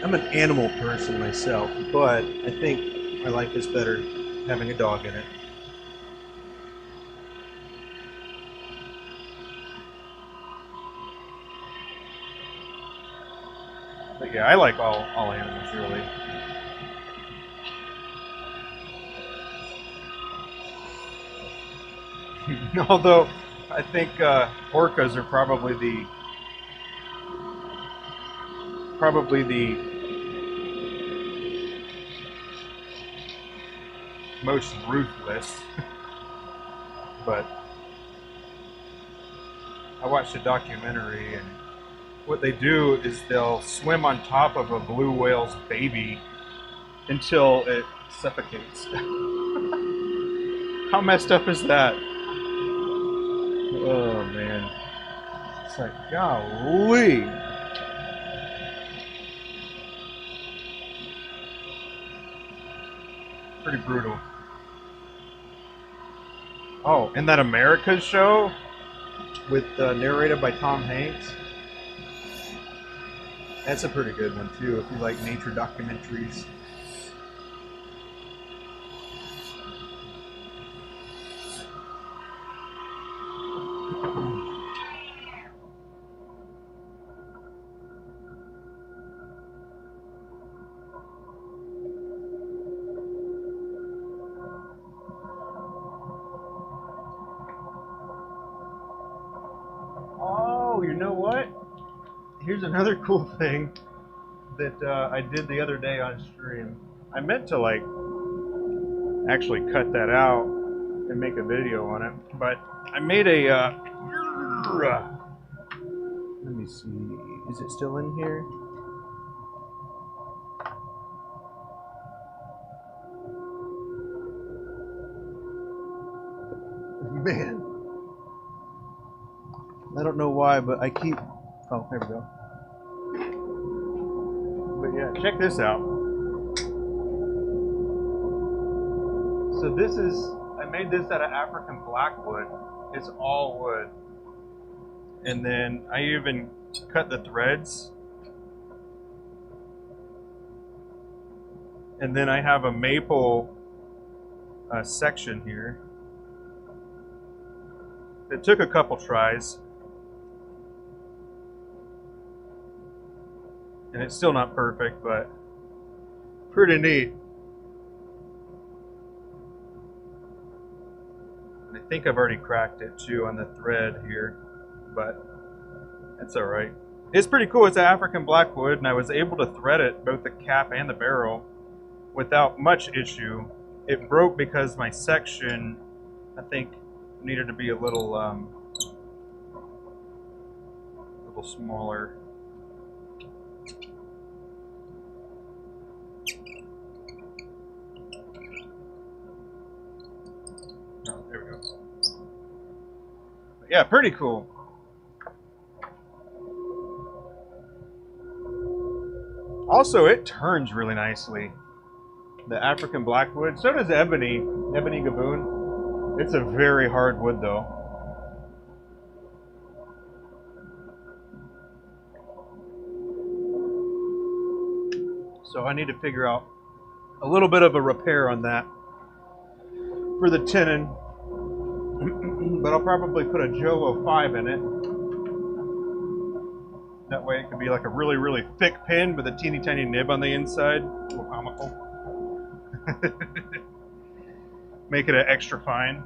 I'm an animal person myself, but I think my life is better having a dog in it. But yeah, I like all animals, really. Although I think orcas are probably the most ruthless. But I watched a documentary, and what they do is they'll swim on top of a blue whale's baby until it suffocates. How messed up is that? Oh man. It's like, golly. Pretty brutal. Oh, and that America's show with narrated by Tom Hanks. That's a pretty good one too, if you like nature documentaries. Oh, you know what? Here's another cool thing that I did the other day on stream. I meant to like actually cut that out and make a video on it, but I made a let me see, is it still in here? Man, I don't know why, but I keep, oh, there we go. But yeah, check this out. So this is, I made this out of African blackwood. It's all wood. And then I even cut the threads. And then I have a maple section here. It took a couple tries. And it's still not perfect, but Pretty neat. I think I've already cracked it too on the thread here, but that's all right. It's pretty cool. It's an African blackwood, and I was able to thread it, both the cap and the barrel, without much issue. It broke because my section, I think, needed to be a little smaller. Oh, there we go. But yeah, pretty cool. Also, it turns really nicely. The African blackwood. So does ebony gaboon. It's a very hard wood though. So I need to figure out a little bit of a repair on that for the tenon. But I'll probably put a Joe 05 in it. That way it could be like a really, really thick pin with a teeny tiny nib on the inside. A little comical. Make it an extra fine.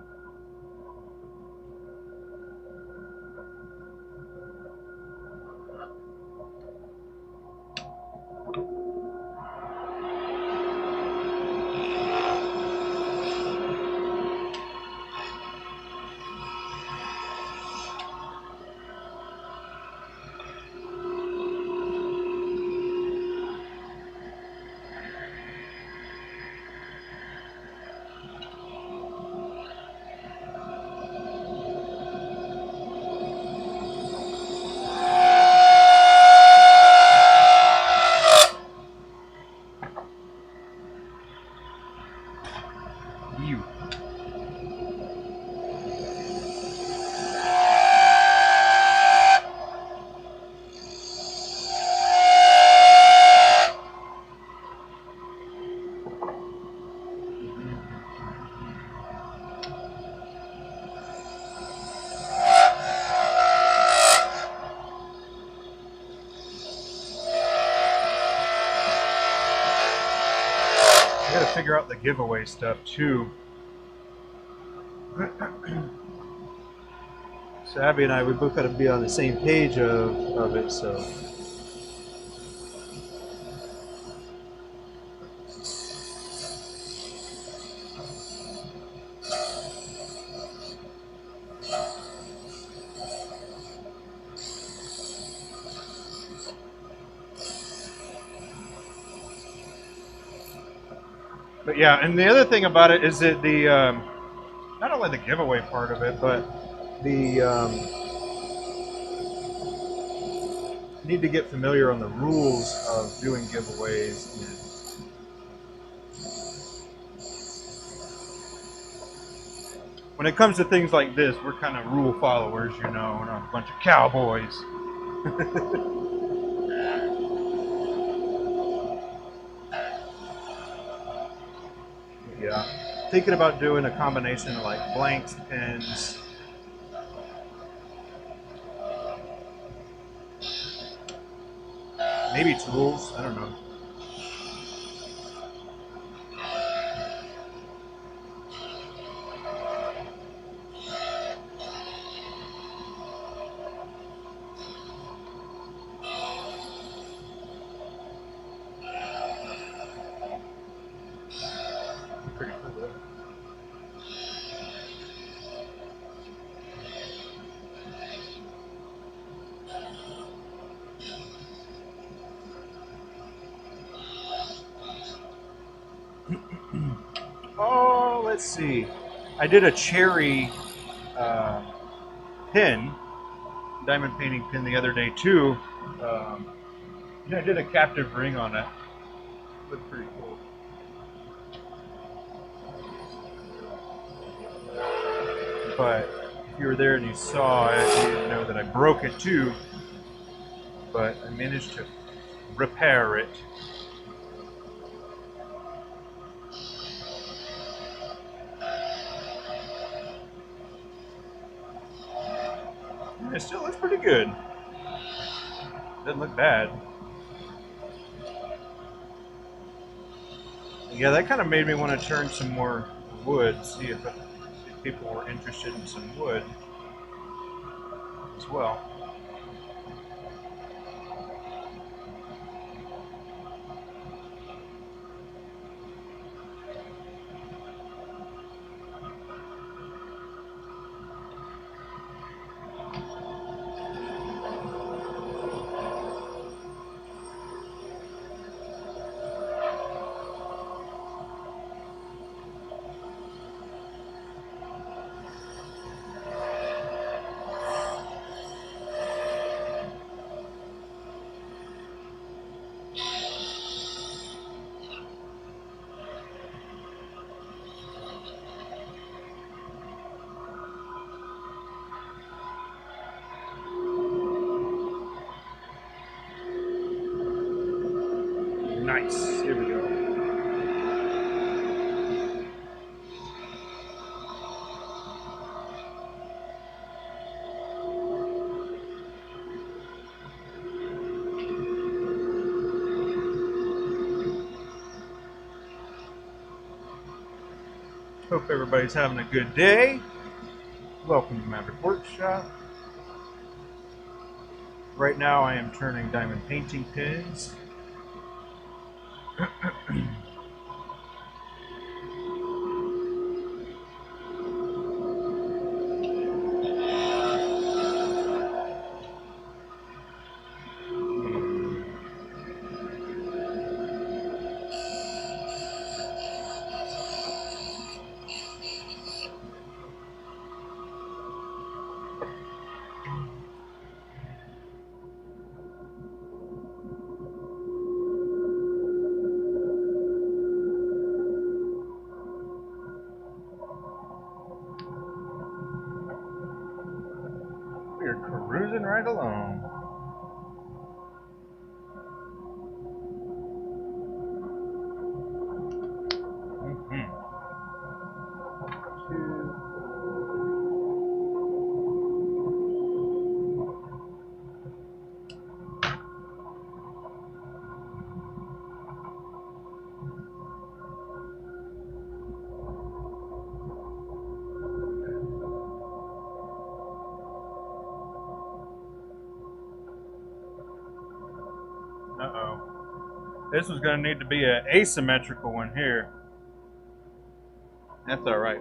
You. I gotta figure out the giveaway stuff too. So Abby and I, we both got to be on the same page of it, so. But yeah, and the other thing about it is that the, not only the giveaway part of it, but the, need to get familiar on the rules of doing giveaways. When it comes to things like this, we're kind of rule followers, you know, we're not a bunch of cowboys. Yeah, thinking about doing a combination of like blanks, pins, maybe tools, I don't know. Pretty cool though. Oh, let's see. I did a cherry pin, diamond painting pin the other day too. Yeah, I did a captive ring on it. Looked pretty cool. But if you were there and you saw it, you know that I broke it too. But I managed to repair it. It still looks pretty good. Doesn't look bad. Yeah, that kind of made me want to turn some more wood, see if people were interested in some wood as well. Nice. Here we go. Hope everybody's having a good day. Welcome to Maverick Workshop. Right now I am turning diamond painting pins. We're cruising right along. Uh-oh. This was going to need to be an asymmetrical one here. That's all right.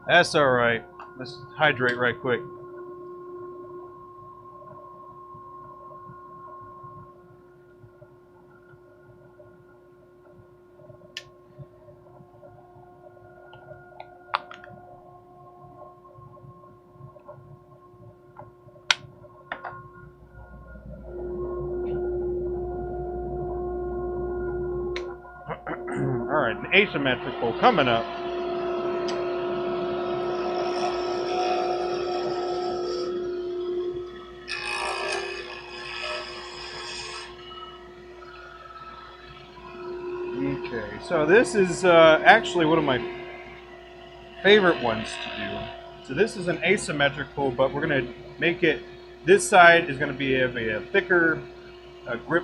That's all right. Let's hydrate right quick. All right, an asymmetrical coming up. Okay, so this is actually one of my favorite ones to do. So this is an asymmetrical, but we're going to make it, this side is going to be a thicker grip,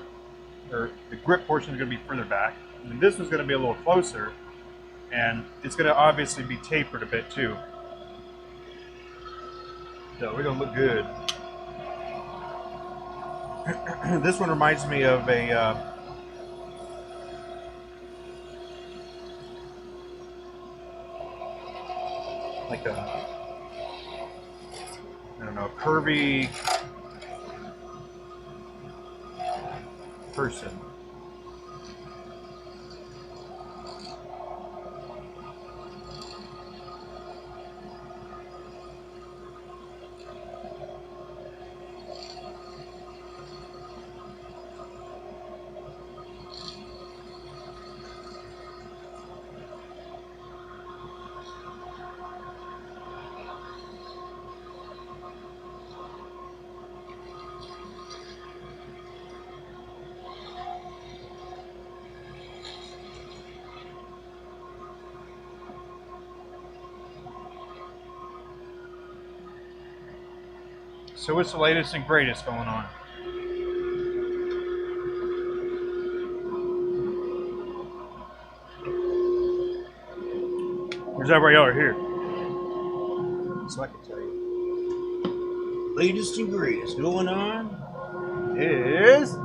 or the grip portion is going to be further back. And this one's going to be a little closer, and it's going to obviously be tapered a bit too. So we're going to look good. This one reminds me of a like a, I don't know, curvy person. So what's the latest and greatest going on? Ariel are here. So I can tell you. Latest and greatest going on is...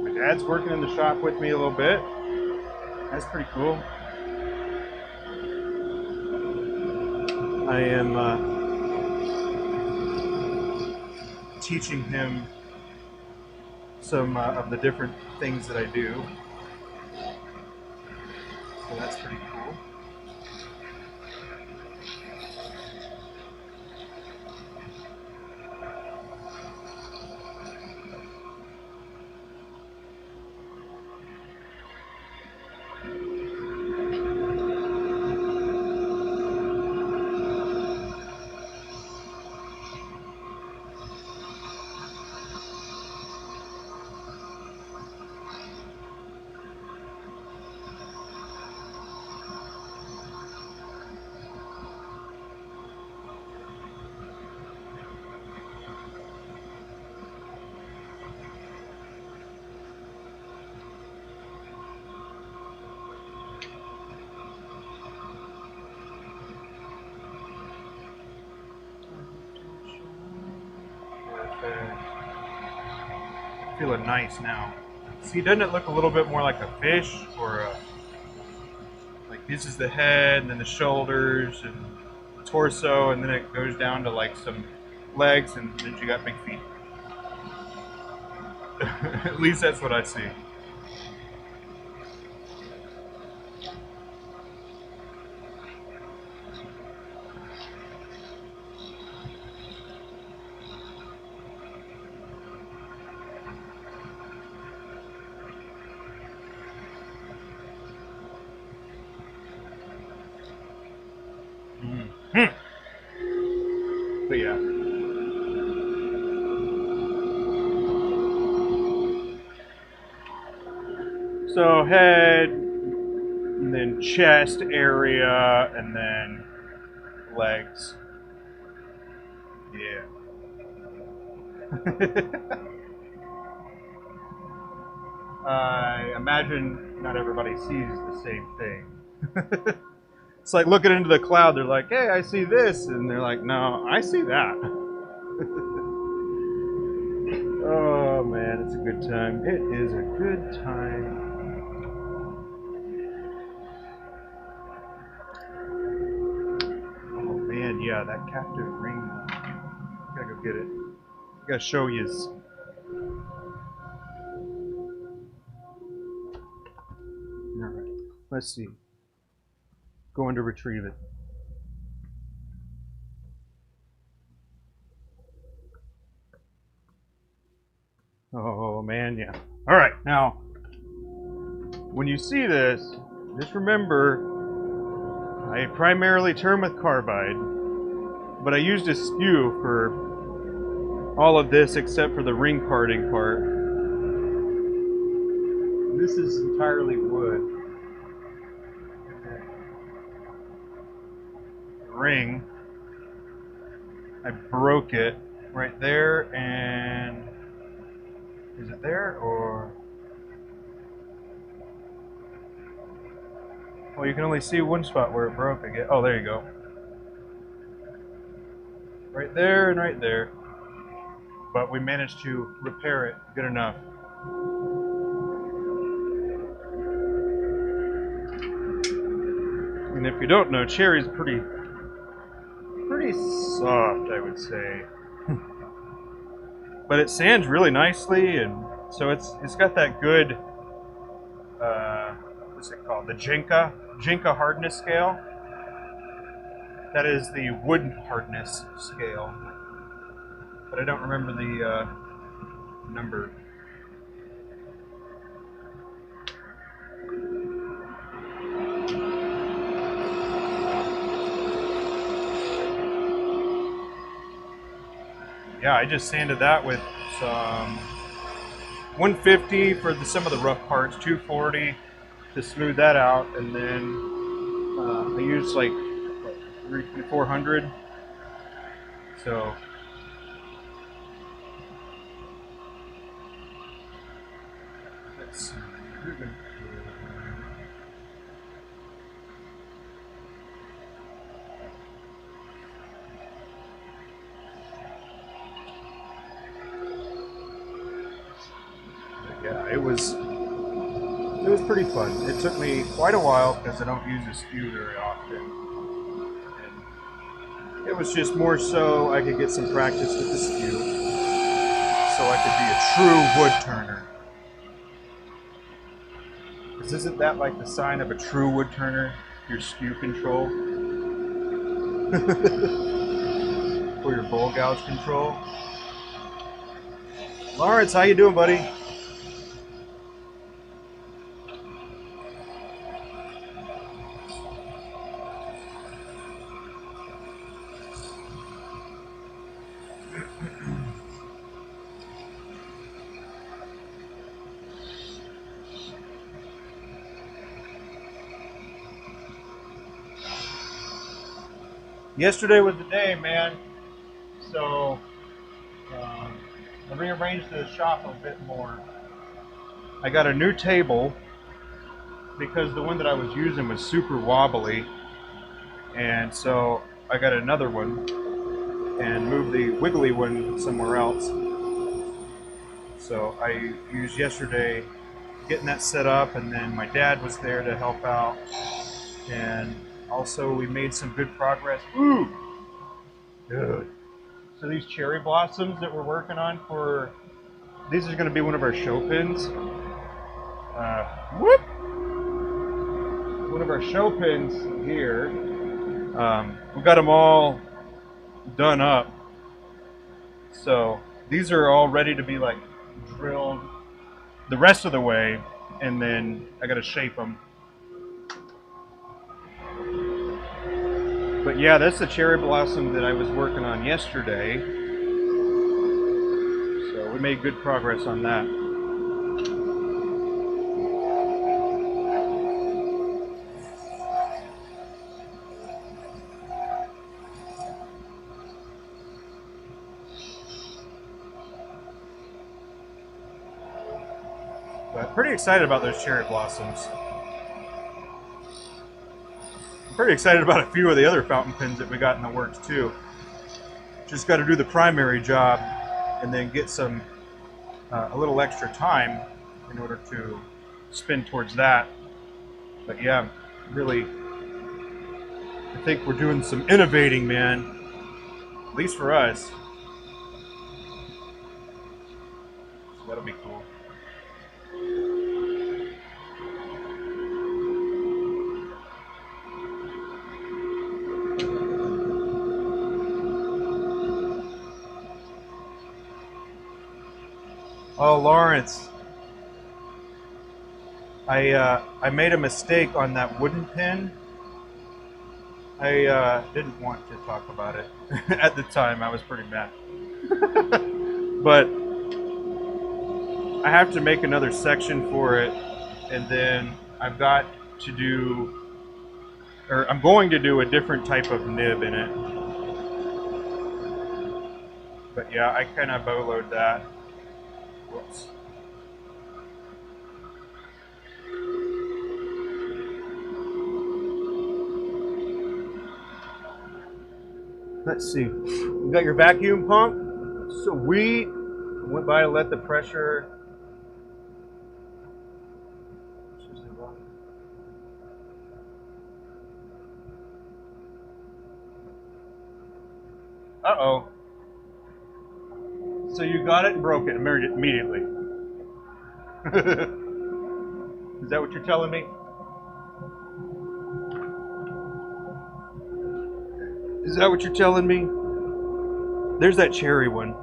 My dad's working in the shop with me a little bit. That's pretty cool. I am teaching him some of the different things that I do. So that's pretty cool. Feeling nice now. See, doesn't it look a little bit more like a fish, or like this is the head, and then the shoulders, and the torso, and then it goes down to like some legs, and then you got big feet. At least that's what I see. But yeah. So head, and then chest area, and then legs. Yeah. I imagine not everybody sees the same thing. It's like looking into the cloud. They're like, hey, I see this. And they're like, no, I see that. Oh, man, it's a good time. It is a good time. Oh, man, yeah, that captive ring. Gotta go get it. Gotta show yous. All right, let's see. Going to retrieve it. Oh man, yeah. All right, now when you see this, just remember I primarily turn with carbide, but I used a skew for all of this except for the ring parting part. This is entirely wood. Ring, I broke it right there, and is it there, or well, you can only see one spot where it broke, I guess. Oh, there you go, right there and right there, but we managed to repair it good enough. And if you don't know, cherry's pretty soft, I would say. But it sands really nicely, and so it's got that good what's it called? The Jinka hardness scale. That is the wood hardness scale. But I don't remember the number. Yeah, I just sanded that with some 150 for some of the rough parts, 240 to smooth that out, and then I used like 400. So Let's see. Yeah, it was pretty fun. It took me quite a while because I don't use a skew very often. And it was just more so I could get some practice with the skew so I could be a true wood turner. Because isn't that like the sign of a true wood turner? Your skew control? Or your bowl gouge control? Lawrence, how you doing, buddy? Yesterday was the day, man. So I rearranged the shop a bit more. I got a new table because the one that I was using was super wobbly, and so I got another one and moved the wiggly one somewhere else. So I used yesterday getting that set up, and then my dad was there to help out, and also we made some good progress. Ooh, dude. So these cherry blossoms that we're working on these are going to be one of our show pins. Whoop! One of our show pins here. We got them all done up. So these are all ready to be like drilled the rest of the way, and then I got to shape them. But yeah, that's the cherry blossom that I was working on yesterday. So we made good progress on that. But pretty excited about those cherry blossoms. I'm pretty excited about a few of the other fountain pens that we got in the works too. Just got to do the primary job and then get some a little extra time in order to spin towards that. But yeah, really, I think we're doing some innovating, man. At least for us. So that'll be cool. Oh, Lawrence, I made a mistake on that wooden pin. I didn't want to talk about it at the time. I was pretty mad, but I have to make another section for it, and then I've got to do, or I'm going to do a different type of nib in it. But yeah, I kind of bowload that. Whoops. Let's see. You got your vacuum pump? Sweet. Went by to let the pressure. Uh-oh. So you got it and broke it immediately. Is that what you're telling me? Is that what you're telling me? There's that cherry one.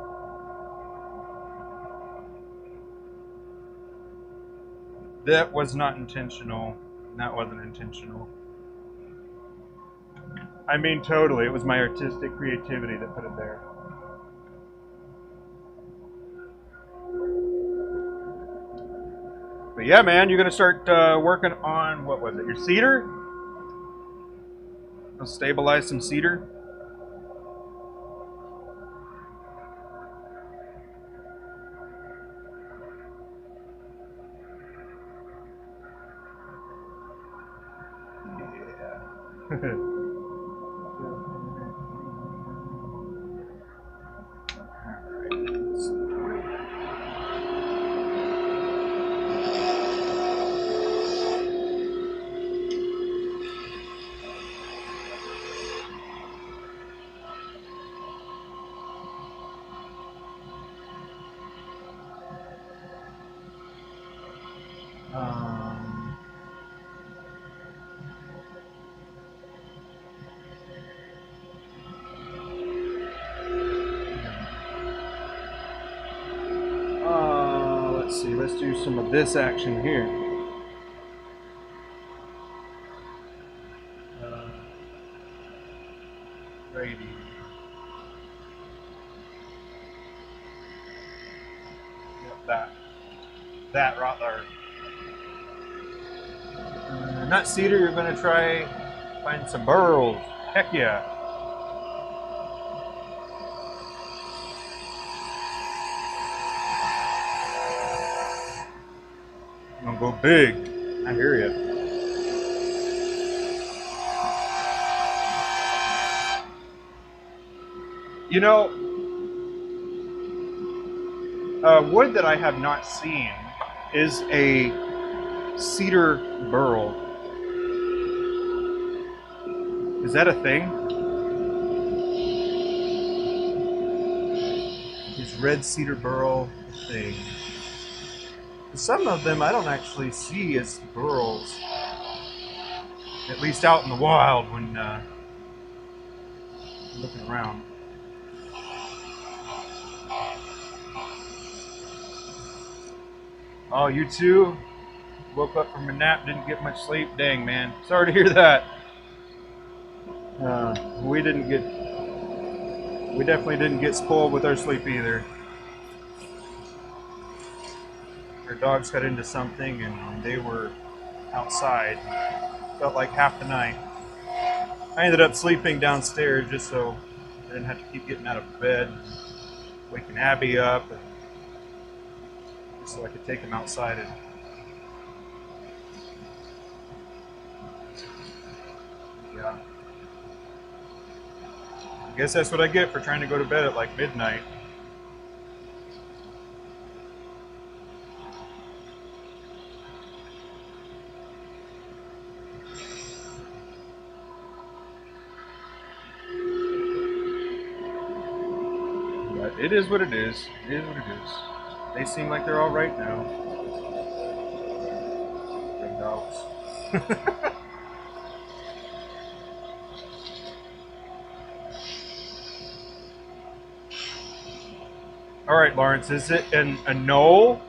That was not intentional. That wasn't intentional. I mean, totally. It was my artistic creativity that put it there. But yeah, man, you're going to start working on, what was it, your cedar? I'll stabilize some cedar. Let's see, let's do some of this action here. Righty. Yep, that right there. Not cedar, you're gonna try find some burls. Heck yeah. I'm gonna go big. I hear you. You know, wood that I have not seen is a cedar burl. Is that a thing? Is red cedar burl a thing? Some of them I don't actually see as burls, at least out in the wild when looking around. Oh, you too? Woke up from a nap, didn't get much sleep. Dang, man. Sorry to hear that. We definitely didn't get spoiled with our sleep either. Our dogs got into something and they were outside. Felt like half the night. I ended up sleeping downstairs just so I didn't have to keep getting out of bed, waking Abby up, and just so I could take him outside and yeah. I guess that's what I get for trying to go to bed at like midnight. But it is what it is. It is what it is. They seem like they're all right now. Big dogs. All right, Lawrence, is it a knoll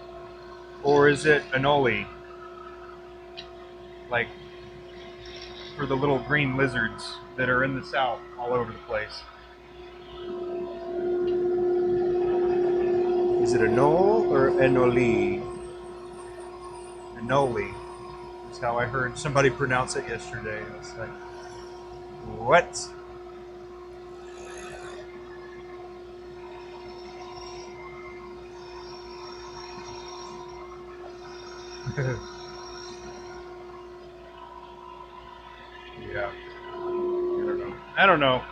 or is it a noli? Like for the little green lizards that are in the south all over the place. Is it a knoll or a noli? A noli is how I heard somebody pronounce it yesterday. I was like, what? Yeah. I don't know.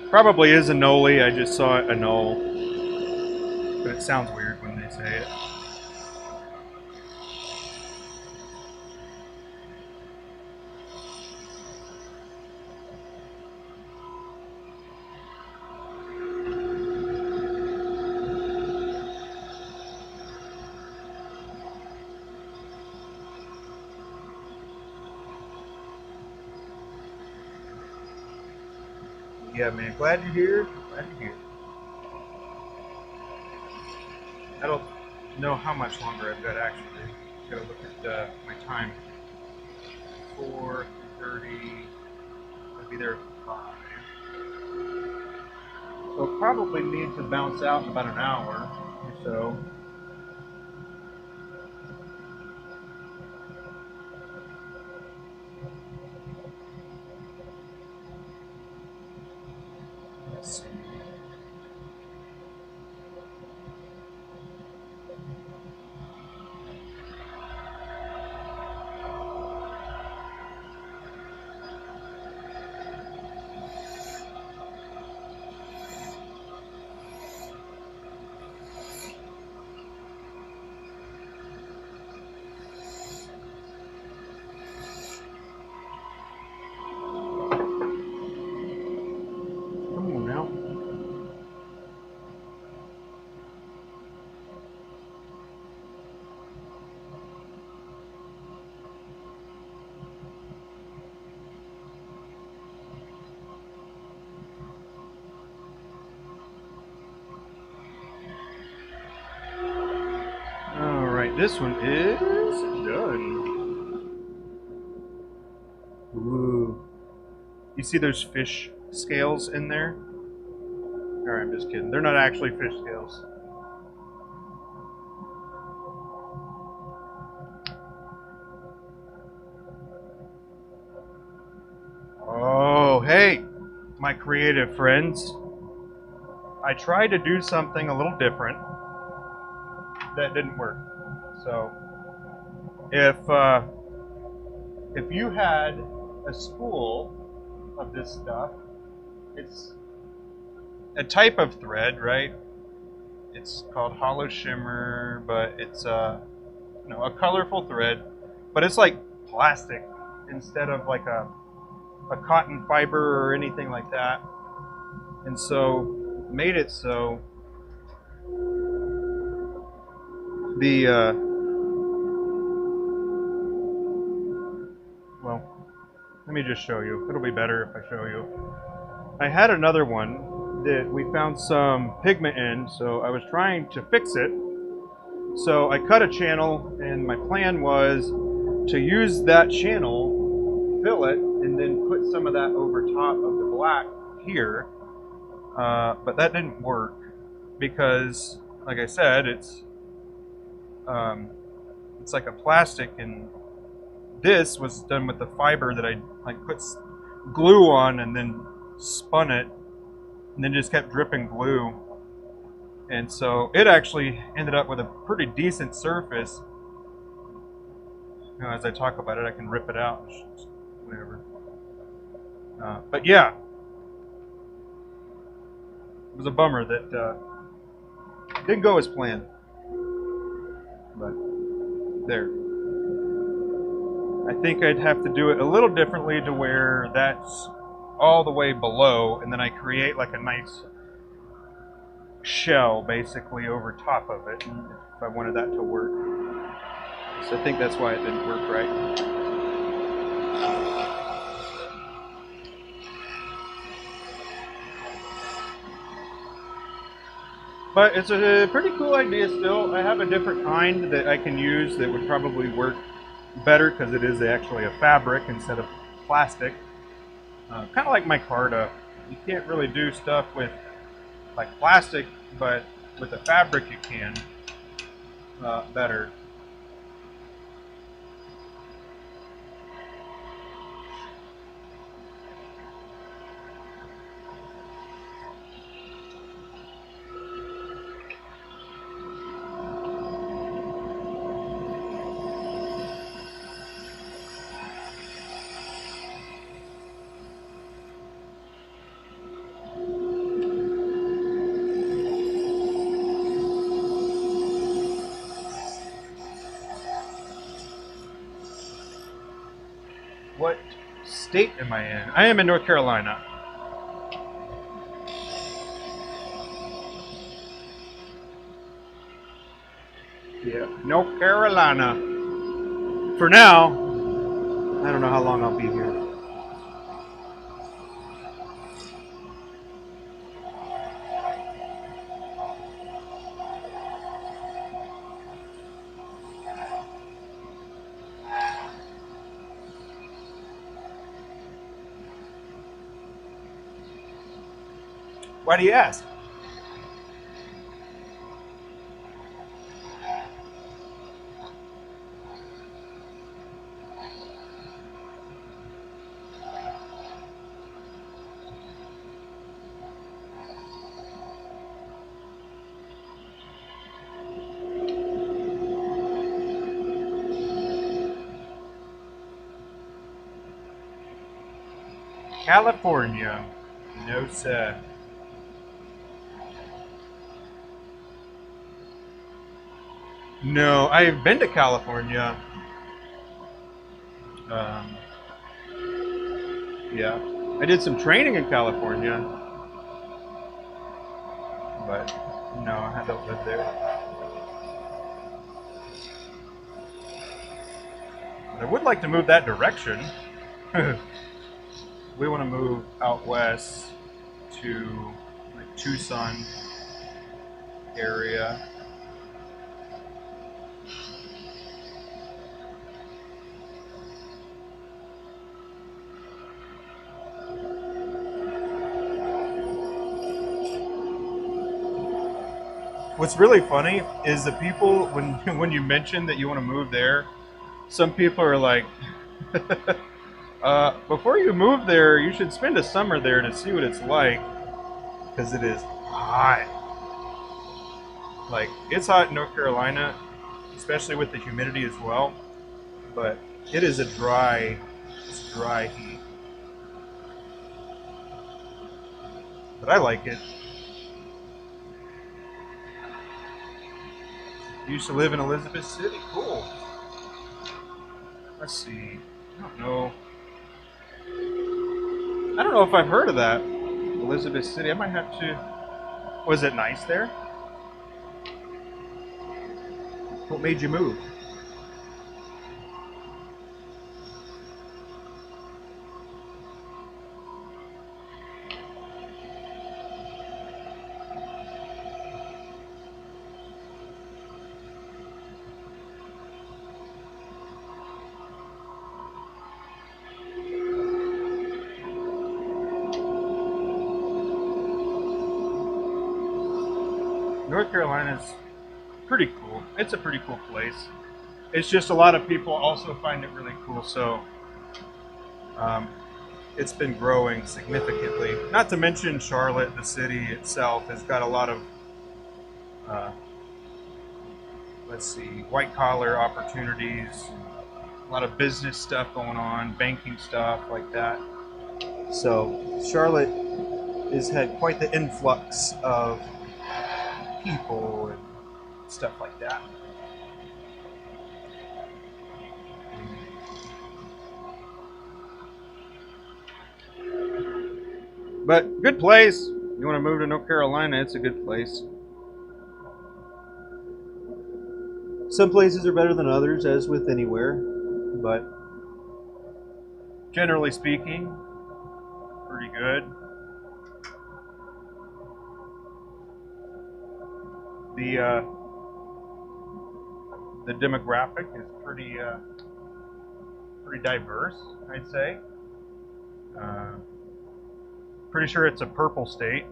Probably is a noli. I just saw it a knoll. But it sounds weird when they say it. Yeah, man. Glad you're here. Glad you're here. I don't know how much longer I've got actually. Gotta look at my time. 4:30. I'll be there at 5. So I'll probably need to bounce out in about an hour or so. Let's see. Alright, this one is done. Ooh. You see those fish scales in there? Alright, I'm just kidding. They're not actually fish scales. Oh, hey, my creative friends. I tried to do something a little different. That didn't work. So, if you had a spool of this stuff, it's a type of thread, right? It's called hollow shimmer, but it's a colorful thread, but it's like plastic instead of like a cotton fiber or anything like that, and so made it so the well, let me just show you. It'll be better if I show you. I had another one that we found some pigment in, so I was trying to fix it. So I cut a channel, and my plan was to use that channel, fill it, and then put some of that over top of the black here. But that didn't work because, like I said, it's like a plastic, and this was done with the fiber that I like put glue on and then spun it, and then just kept dripping glue. And so it actually ended up with a pretty decent surface. As I talk about it, I can rip it out, whatever. But yeah, it was a bummer that didn't go as planned. But there. I think I'd have to do it a little differently to where that's all the way below, and then I create like a nice shell basically over top of it, if I wanted that to work. So I think that's why it didn't work right. But it's a pretty cool idea still. I have a different kind that I can use that would probably work better because it is actually a fabric instead of plastic. Kind of like micarta. You can't really do stuff with like plastic, but with the fabric you can better. What state am I in? I am in North Carolina. Yeah, North Carolina. For now, I don't know how long I'll be here. Why do you ask? California. No, sir. No, I've been to California. Yeah, I did some training in California, but no, I don't live there. But I would like to move that direction. We want to move out west to like Tucson area. What's really funny is the people when when you mention that you want to move there, some people are like, before you move there, you should spend a summer there to see what it's like, because it is hot. Like, it's hot in North Carolina, especially with the humidity as well. But it is it's dry heat. But I like it. Used to live in Elizabeth City. Cool. Let's see. I don't know. I don't know if I've heard of that. Elizabeth City. I might have to. Was it nice there? What made you move? North Carolina's pretty cool. It's a pretty cool place. It's just a lot of people also find it really cool, so it's been growing significantly. Not to mention Charlotte, the city itself, has got a lot of, let's see, white collar opportunities, a lot of business stuff going on, banking stuff like that. So Charlotte has had quite the influx of people and stuff like that. But good place. You want to move to North Carolina, it's a good place. Some places are better than others, as with anywhere, but generally speaking, pretty good. The demographic is pretty diverse, I'd say. Pretty sure it's a purple state,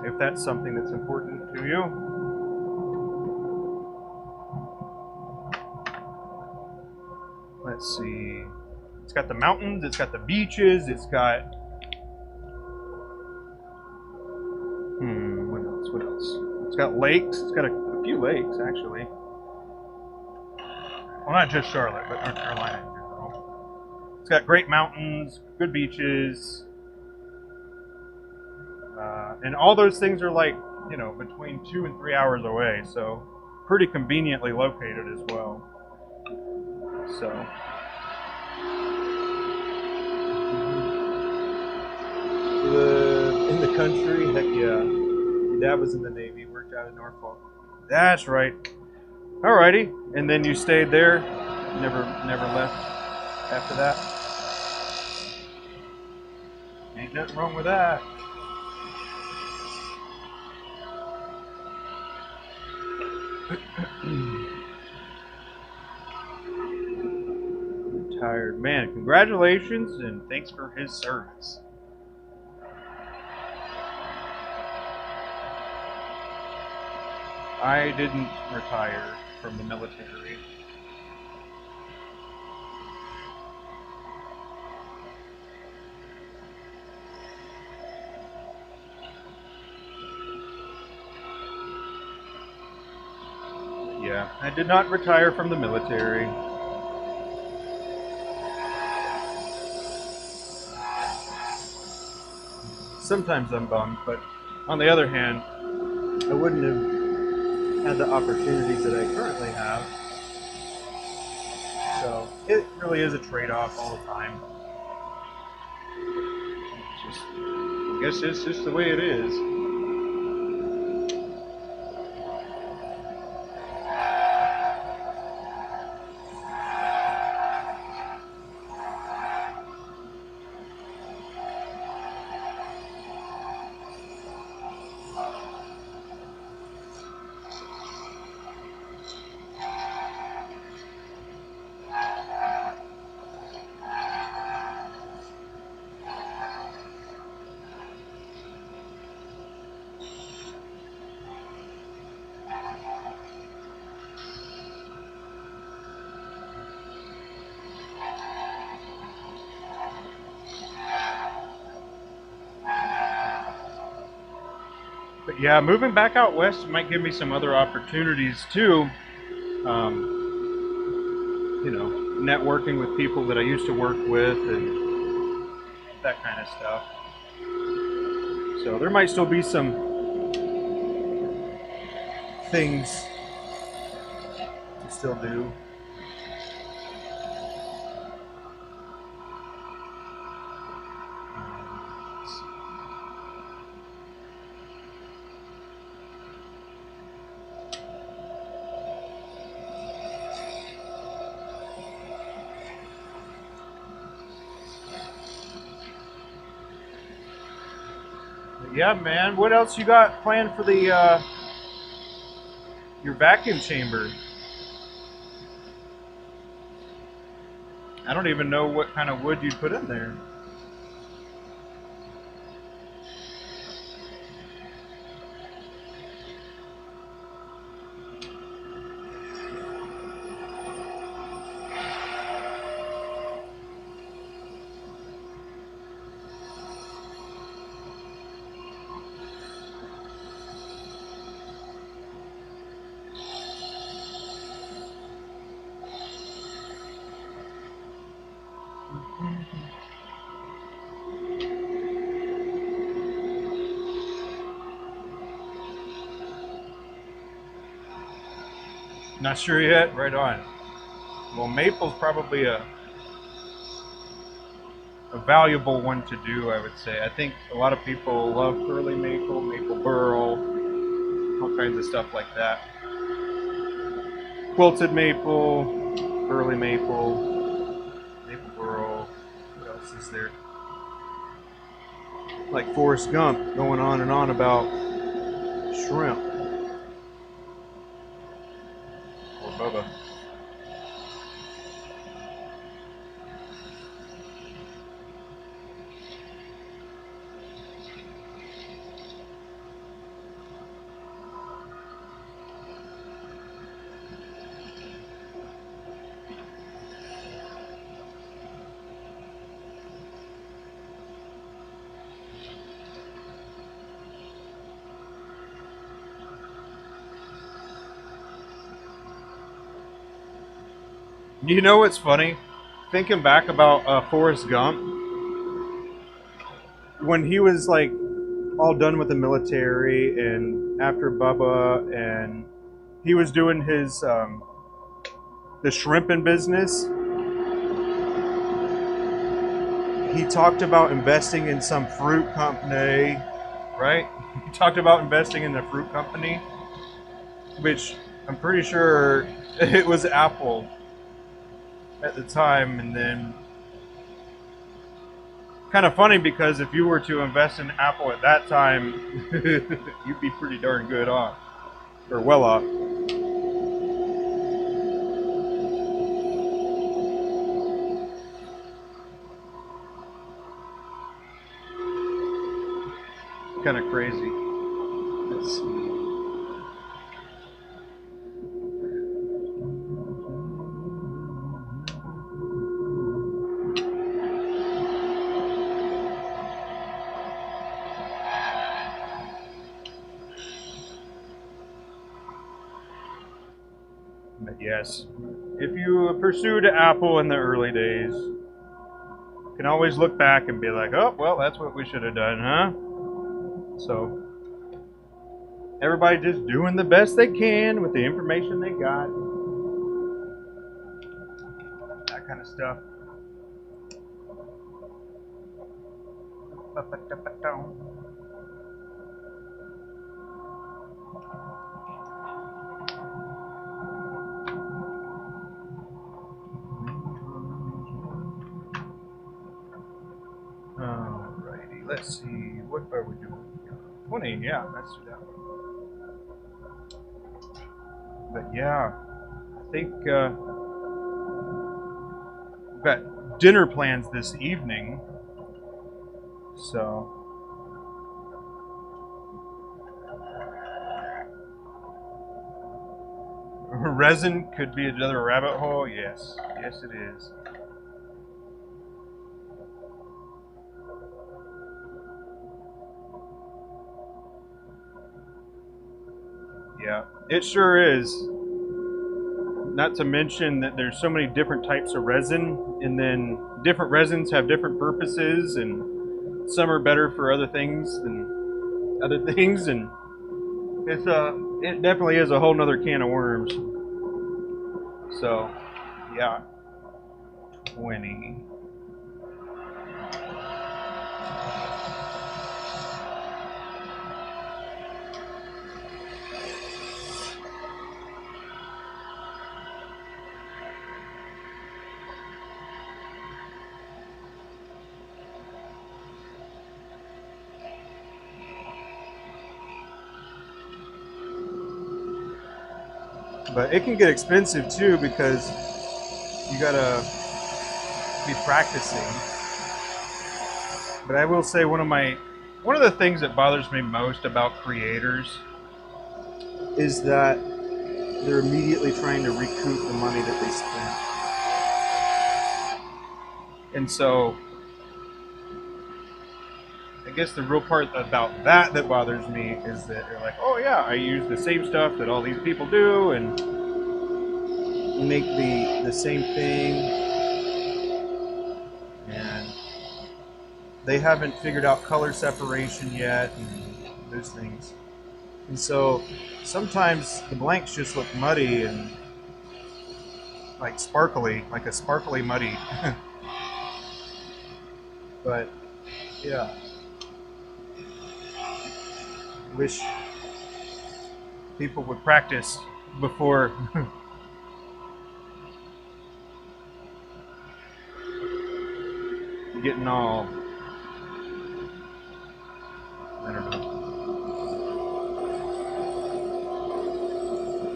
if that's something that's important to you. Let's see. It's got the mountains, it's got the beaches, it's got... what else? It's got lakes, it's got a few lakes, actually. Well, not just Charlotte, but North Carolina in general. It's got great mountains, good beaches, and all those things are like, you know, between 2 and 3 hours away, so pretty conveniently located as well. So, in the country, heck yeah. Your dad was in the Navy, worked out in Norfolk. That's right. Alrighty, and then you stayed there, never left after that. Ain't nothing wrong with that. Retired man. Congratulations and thanks for his service. I didn't retire from the military. Yeah, I did not retire from the military. Sometimes I'm bummed, but on the other hand, I wouldn't have had the opportunities that I currently have. So it really is a trade-off all the time. I guess it's just the way it is. But yeah, moving back out west might give me some other opportunities too. You know, networking with people that I used to work with and that kind of stuff. So there might still be some things to still do. Yeah, man. What else you got planned for the your vacuum chamber? I don't even know what kind of wood you'd put in there. Not sure yet. Right on. Well, maple's probably a valuable one to do, I would say. I think a lot of people love early maple, maple burl, all kinds of stuff like that. Quilted maple, early maple, maple burl. What else is there? Like Forrest Gump going on and on about shrimp. Or Bubba. You know what's funny? Thinking back about Forrest Gump, when he was like all done with the military and after Bubba, and he was doing his the shrimping business, he talked about investing in some fruit company, right? He talked about investing in the fruit company, which I'm pretty sure it was Apple at the time. And then kind of funny because if you were to invest in Apple at that time, you'd be pretty darn good off, or well off. Kind of crazy. Let's see. But yes, if you pursued Apple in the early days, you can always look back and be like, oh, well, that's what we should have done, huh? So, everybody just doing the best they can with the information they got. That kind of stuff. Alrighty, let's see, what are we doing? 20, yeah, let's do that one. But yeah, I think we've got dinner plans this evening, so resin could be another rabbit hole. Yes, yes it is. It sure is. Not to mention that there's so many different types of resin, and then different resins have different purposes, and some are better for other things than other things, and it definitely is a whole nother can of worms. So, yeah, 20. But it can get expensive too because you gotta be practicing. But I will say one of the things that bothers me most about creators is that they're immediately trying to recoup the money that they spent. And so I guess the real part about that bothers me is that they're like, oh yeah, I use the same stuff that all these people do and make the same thing, and they haven't figured out color separation yet and those things. And so sometimes the blanks just look muddy and like sparkly, like a sparkly muddy. But yeah, wish people would practice before getting all, I don't know.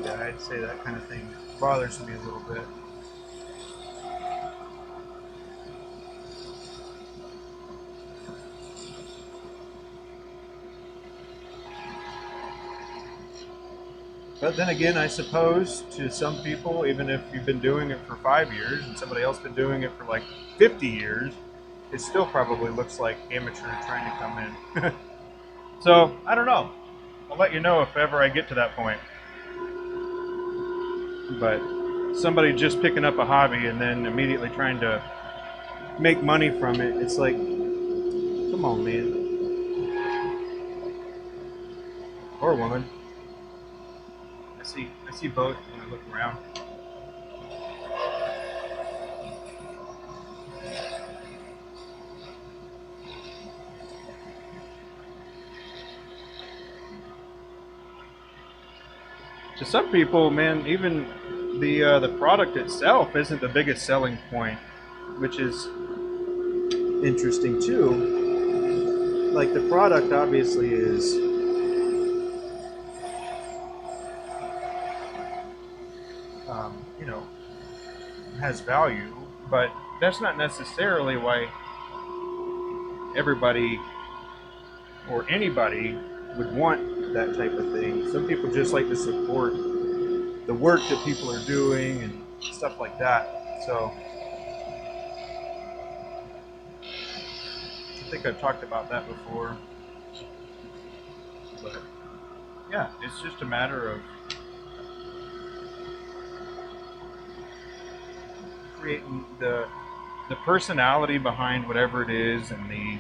Yeah, I'd say that kind of thing bothers me a little bit. But then again, I suppose to some people, even if you've been doing it for 5 years and somebody else been doing it for like 50 years, it still probably looks like amateur trying to come in. So, I don't know. I'll let you know if ever I get to that point. But somebody just picking up a hobby and then immediately trying to make money from it, it's like, come on, man. Or woman. I see both when I look around. To some people, man, even the product itself isn't the biggest selling point, which is interesting too. Like the product obviously is you know, has value, but that's not necessarily why everybody or anybody would want that type of thing. Some people just like to support the work that people are doing and stuff like that. So I think I've talked about that before. But yeah, it's just a matter of creating the personality behind whatever it is and the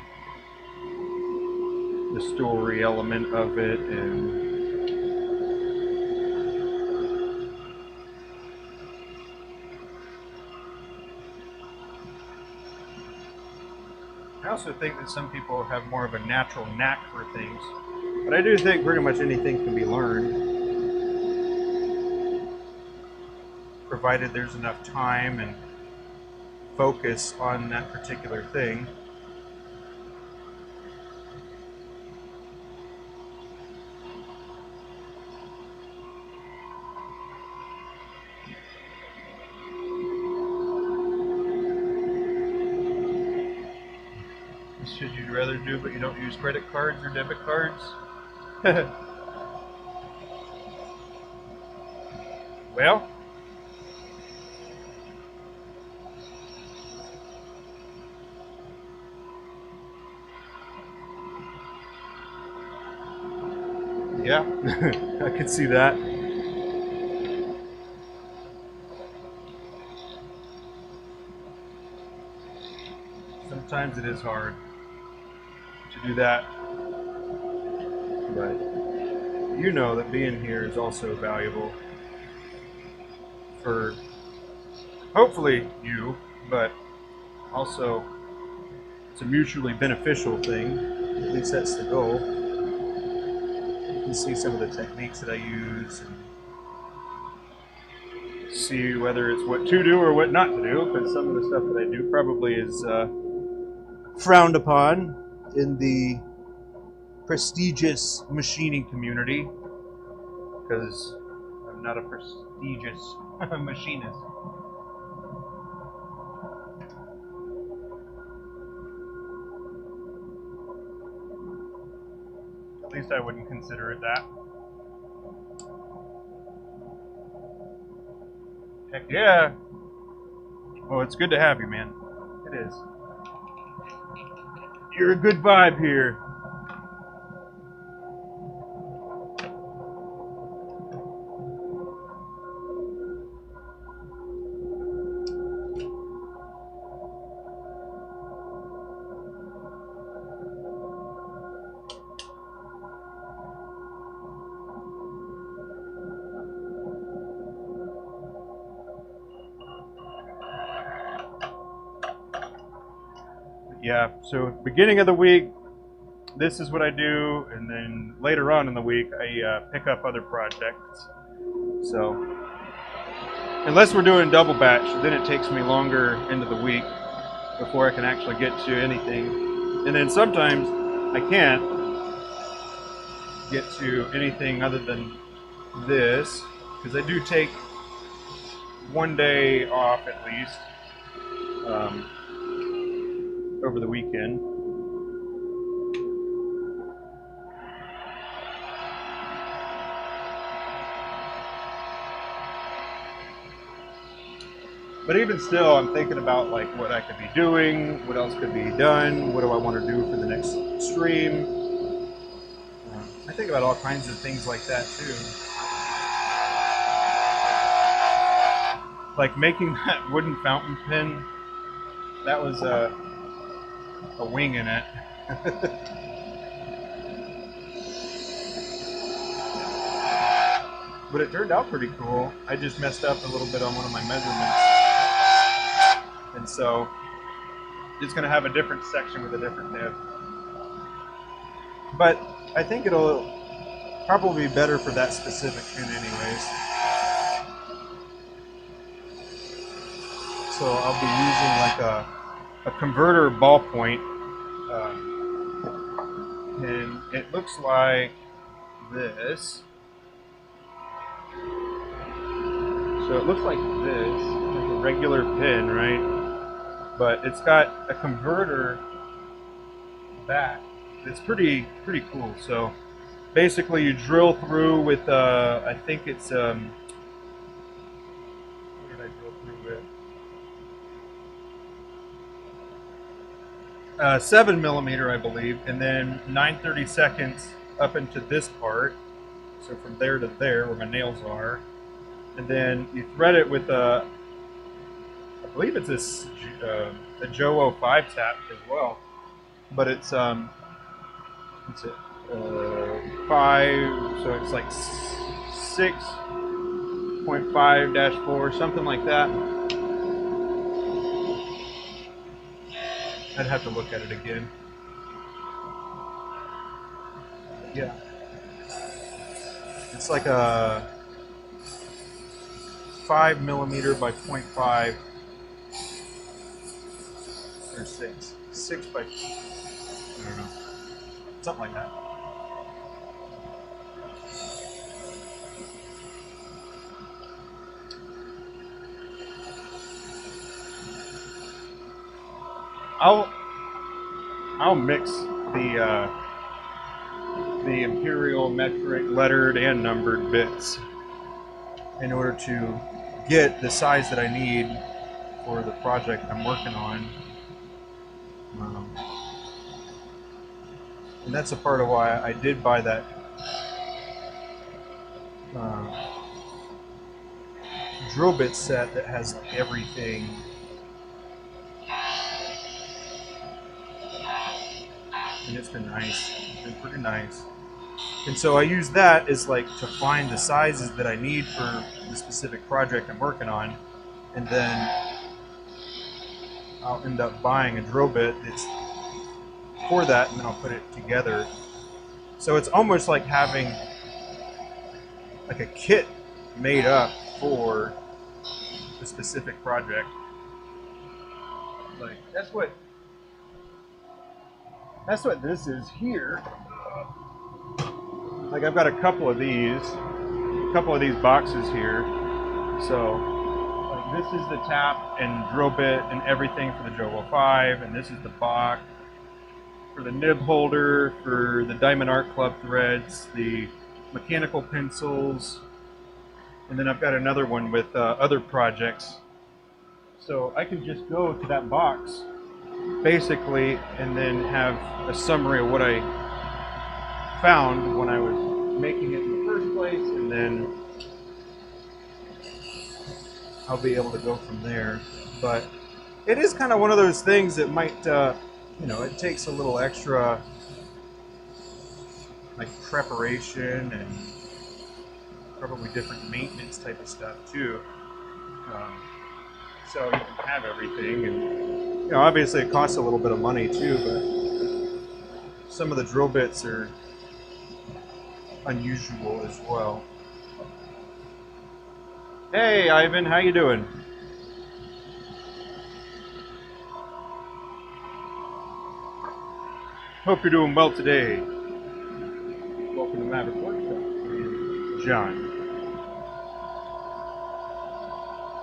story element of it, and I also think that some people have more of a natural knack for things, but I do think pretty much anything can be learned, provided there's enough time and focus on that particular thing. Should you rather do, but you don't use credit cards or debit cards? Well, yeah, I could see that. sometimes it is hard to do that, but you know that being here is also valuable for hopefully you, but also it's a mutually beneficial thing. At least that's the goal. You can see some of the techniques that I use and see whether it's what to do or what not to do, because some of the stuff that I do probably is frowned upon in the prestigious machining community, because I'm not a prestigious machinist. At least I wouldn't consider it that. Heck yeah. Well, it's good to have you, man. It is. You're a good vibe here. Yeah, so beginning of the week, this is what I do, and then later on in the week, I pick up other projects. So, unless we're doing double batch, then it takes me longer into the week before I can actually get to anything. And then sometimes I can't get to anything other than this, because I do take one day off at least over the weekend. But even still, I'm thinking about like what I could be doing, what else could be done, what do I want to do for the next stream. I think about all kinds of things like that too. Like making that wooden fountain pen, that was a wing in it. But it turned out pretty cool. I just messed up a little bit on one of my measurements. And so it's going to have a different section with a different nib. But I think it'll probably be better for that specific pin anyways. So I'll be using like a converter ballpoint. And it looks like this. So it looks like this, like a regular pin, right? But it's got a converter back. It's pretty cool. So basically, you drill through with I think it's what did I drill through with? 7mm, I believe, and then 9/32 up into this part. So from there to there, where my nails are. And then you thread it with I believe it's a Joe 05 tap as well, but it's what's it 5, so it's like 6.5-4, something like that. I'd have to look at it again. Yeah, it's like a 5mm by 0.5 or 6 by, I don't know, something like that. I'll mix the imperial, metric, lettered, and numbered bits in order to get the size that I need for the project I'm working on. And that's a part of why I did buy that drill bit set that has everything and it's been nice. It's been pretty nice. And so I use that as like to find the sizes that I need for the specific project I'm working on, and then I'll end up buying a drill bit that's for that, and then I'll put it together. So it's almost like having like a kit made up for the specific project. Like that's what this is here. Like I've got a couple of these boxes here. So like this is the tap and drill bit and everything for the Jovo 5, and this is the box for the nib holder, for the Diamond Art Club threads, the mechanical pencils, and then I've got another one with other projects. So I can just go to that box basically and then have a summary of what I found when I was making it in the first place, and then I'll be able to go from there. But it is kind of one of those things that might, you know, it takes a little extra like preparation and probably different maintenance type of stuff too. So you can have everything, and you know, obviously it costs a little bit of money too, but some of the drill bits are unusual as well. Hey Ivan, how you doing? Hope you're doing well today. Welcome to Maverick Workshop, John.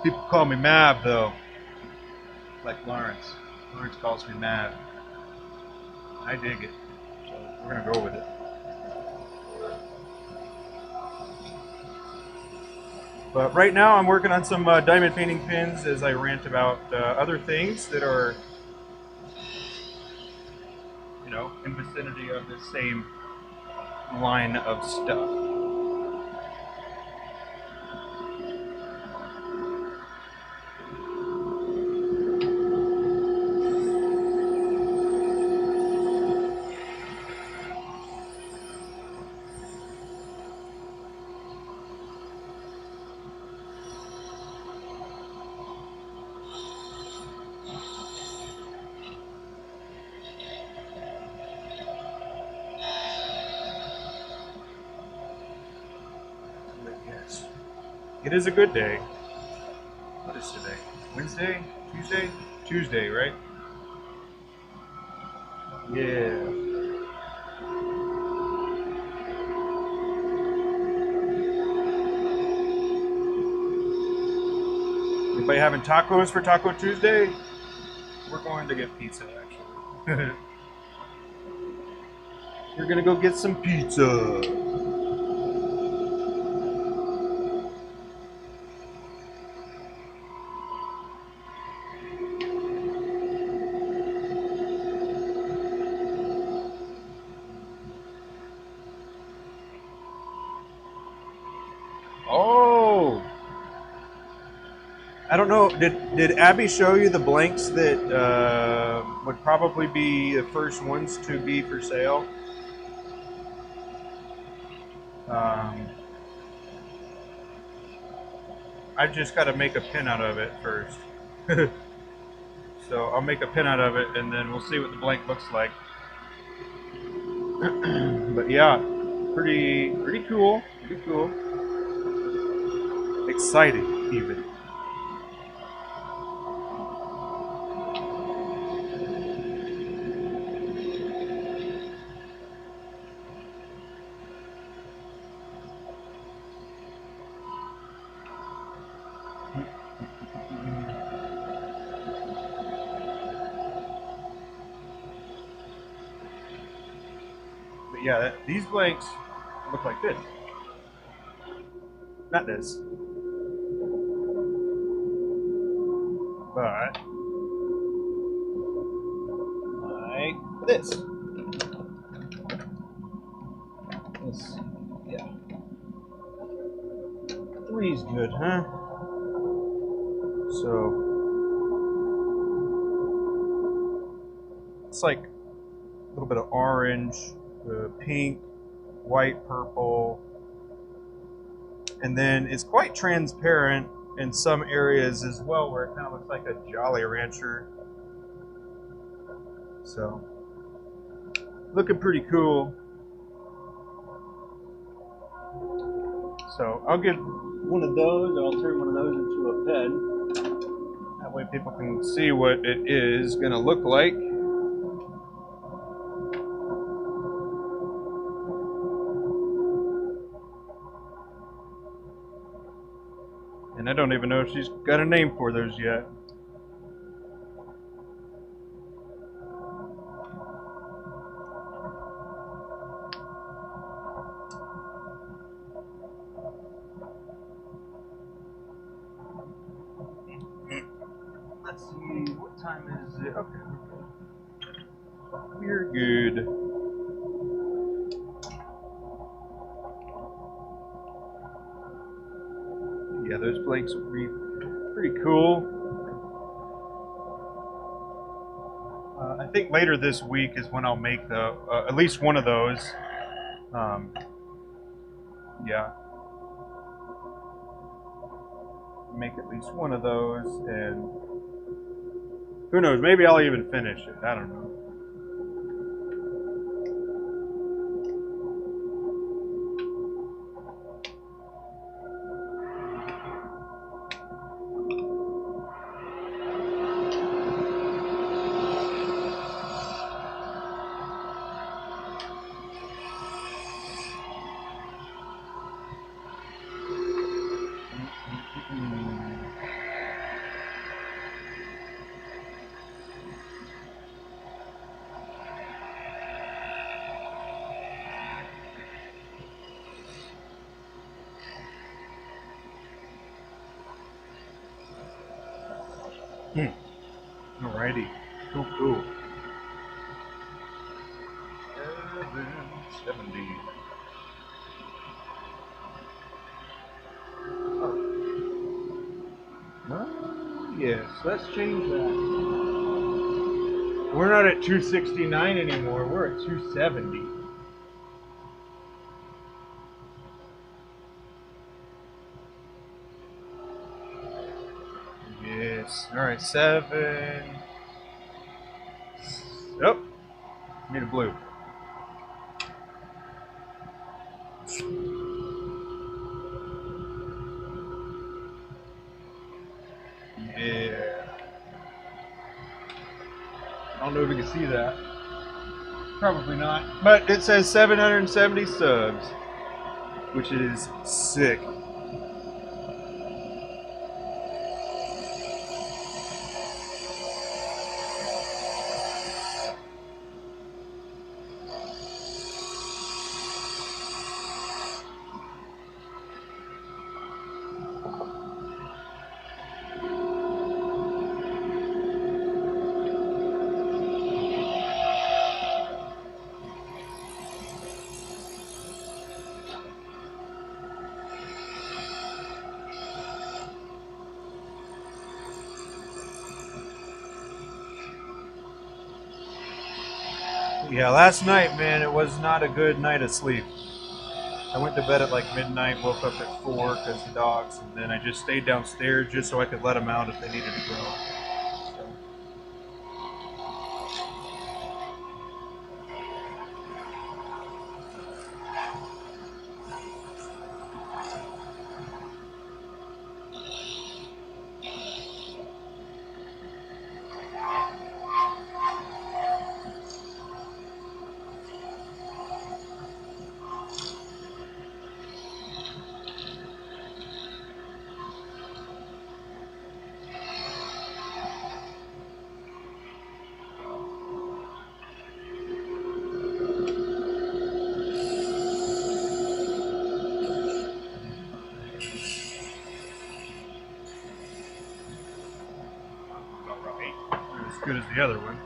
People call me Mav though, like Lawrence. Lawrence calls me Mav. I dig it, so we're gonna go with it. But right now I'm working on some diamond painting pins as I rant about other things that are, you know, in vicinity of the same line of stuff. It is a good day. What is today? Wednesday? Tuesday? Tuesday, right? Yeah. Anybody having tacos for Taco Tuesday? We're going to get pizza, actually. We're gonna go get some pizza. Oh, I don't know. Did Abby show you the blanks that would probably be the first ones to be for sale? I've just got to make a pin out of it first. So I'll make a pin out of it, and then we'll see what the blank looks like. But yeah, pretty cool. Pretty cool. Exciting, even. But yeah, these blanks look like this. Not this. But like this. This, yeah. 3's good, huh? So it's like little bit of orange, pink, white, purple, and then it's quite transparent in some areas as well, where it kind of looks like a Jolly Rancher. So, looking pretty cool. So I'll get one of those, and I'll turn one of those into a pen. That way people can see what it is going to look like. And I don't even know if she's got a name for those yet. Let's see, what time is it? Okay, we're good. Yeah, those flakes would be pretty cool. I think later this week is when I'll make the at least one of those. Yeah, make at least one of those, and who knows? Maybe I'll even finish it. I don't know. Alrighty, cool. 770. Oh, yes, let's change that. We're not at 269 anymore. We're at 270. Yes. All right, 7. Oh, need a blue. Yeah. I don't know if you can see that. Probably not. But it says 770 subs, which is sick. Yeah, last night, man, it was not a good night of sleep. I went to bed at like midnight, woke up at 4 because the dogs, and then I just stayed downstairs just so I could let them out if they needed to go. So. As good as the other one.